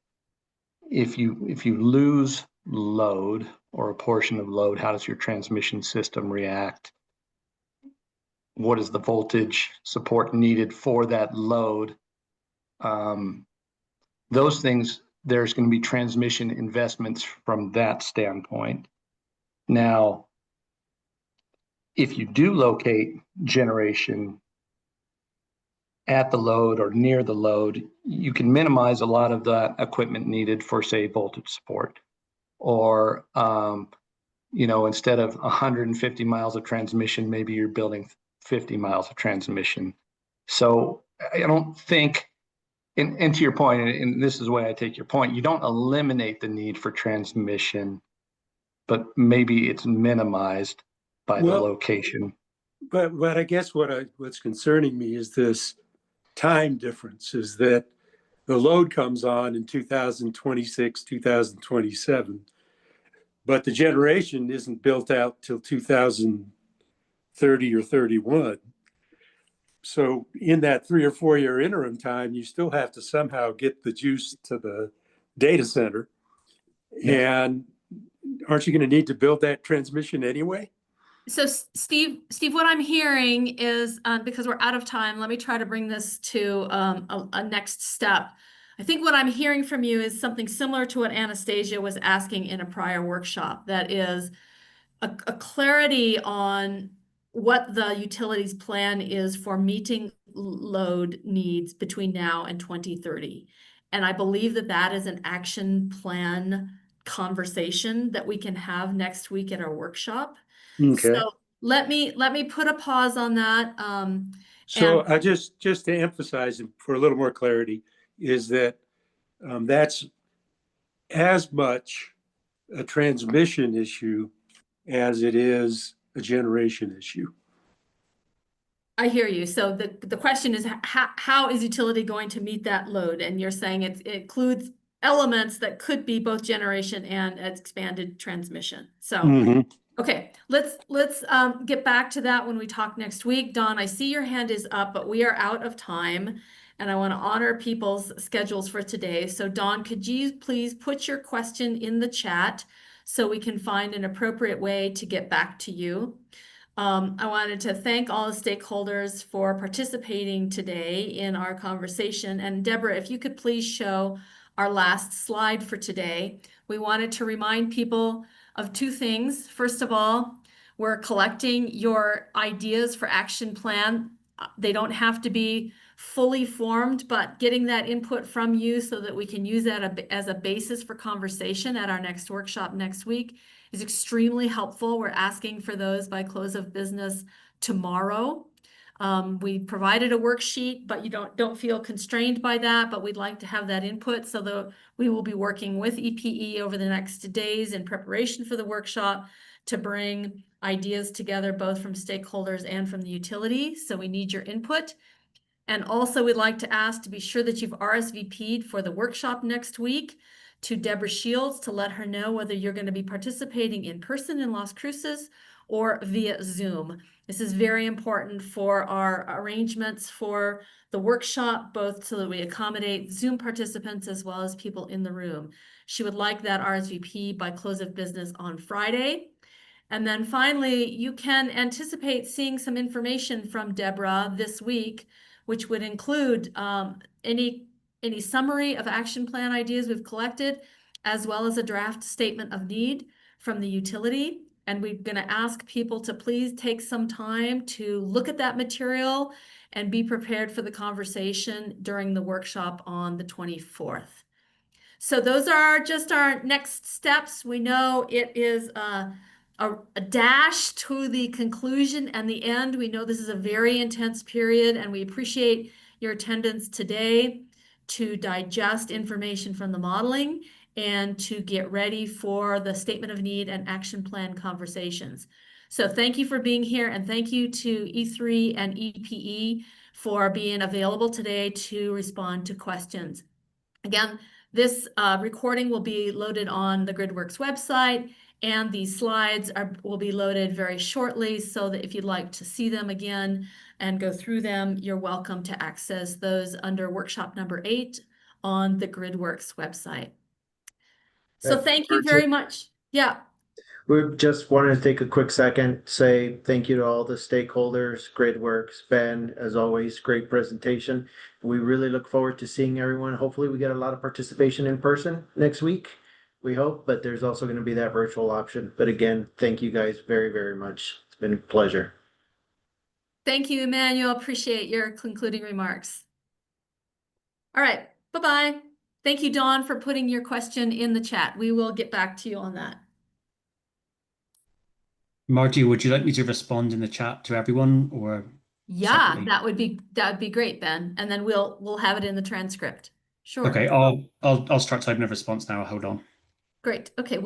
you lose load or a portion of load, how does your transmission system react? What is the voltage support needed for that load? Those things, there's going to be transmission investments from that standpoint. Now, if you do locate generation at the load or near the load, you can minimize a lot of the equipment needed for, say, voltage support. Or, instead of 150 miles of transmission, maybe you're building 50 miles of transmission. So I don't think, and to your point, and this is the way I take your point, you don't eliminate the need for transmission, but maybe it's minimized by the location. But I guess what's concerning me is this time difference, is that the load comes on in 2026, 2027, but the generation isn't built out till 2030 or 31. So in that 3 or 4 year interim time, you still have to somehow get the juice to the data center. Yeah. And aren't you going to need to build that transmission anyway? So Steve, what I'm hearing is, because we're out of time, let me try to bring this to a next step. I think what I'm hearing from you is something similar to what Anastasia was asking in a prior workshop. That is a clarity on what the utilities plan is for meeting load needs between now and 2030. And I believe that that is an action plan conversation that we can have next week at our workshop. Okay. So let me put a pause on that. So I just to emphasize for a little more clarity is that that's as much a transmission issue as it is a generation issue. I hear you. So the question is, how is utility going to meet that load? And you're saying it includes elements that could be both generation and expanded transmission. So. Okay, let's get back to that when we talk next week. Dawn, I see your hand is up, but we are out of time, and I want to honor people's schedules for today. So Dawn, could you please put your question in the chat so we can find an appropriate way to get back to you? I wanted to thank all the stakeholders for participating today in our conversation. And Deborah, if you could please show our last slide for today. We wanted to remind people of two things. First of all, we're collecting your ideas for action plan. They don't have to be fully formed, but getting that input from you so that we can use that as a basis for conversation at our next workshop next week is extremely helpful. We're asking for those by close of business tomorrow. We provided a worksheet, but you don't feel constrained by that, but we'd like to have that input. So we will be working with EPE over the next days in preparation for the workshop to bring ideas together, both from stakeholders and from the utility. So we need your input. And also we'd like to ask to be sure that you've RSVP'd for the workshop next week to Deborah Shields to let her know whether you're going to be participating in person in Las Cruces or via Zoom. This is very important for our arrangements for the workshop, both so that we accommodate Zoom participants as well as people in the room. She would like that RSVP by close of business on Friday. And then finally, you can anticipate seeing some information from Deborah this week, which would include any summary of action plan ideas we've collected, as well as a draft statement of need from the utility. And we're going to ask people to please take some time to look at that material and be prepared for the conversation during the workshop on the 24th. So those are just our next steps. We know it is a dash to the conclusion and the end. We know this is a very intense period, and we appreciate your attendance today to digest information from the modeling and to get ready for the statement of need and action plan conversations. So thank you for being here, and thank you to E3 and EPE for being available today to respond to questions. Again, this recording will be loaded on the GridWorks website, and these slides will be loaded very shortly, so that if you'd like to see them again and go through them, you're welcome to access those under workshop number 8 on the GridWorks website. So thank you very much. Yeah. We just wanted to take a quick second, say thank you to all the stakeholders, GridWorks, Ben, as always, great presentation. We really look forward to seeing everyone. Hopefully we get a lot of participation in person next week, we hope, but there's also going to be that virtual option. But again, thank you guys very, very much. It's been a pleasure. Thank you, Emmanuel. Appreciate your concluding remarks. All right, bye-bye. Thank you, Dawn, for putting your question in the chat. We will get back to you on that. Margie, would you like me to respond in the chat to everyone, or Yeah, separately? that would be great, Ben. And then we'll have it in the transcript. Sure. Okay, I'll start typing a response now. Hold on. Great. Okay.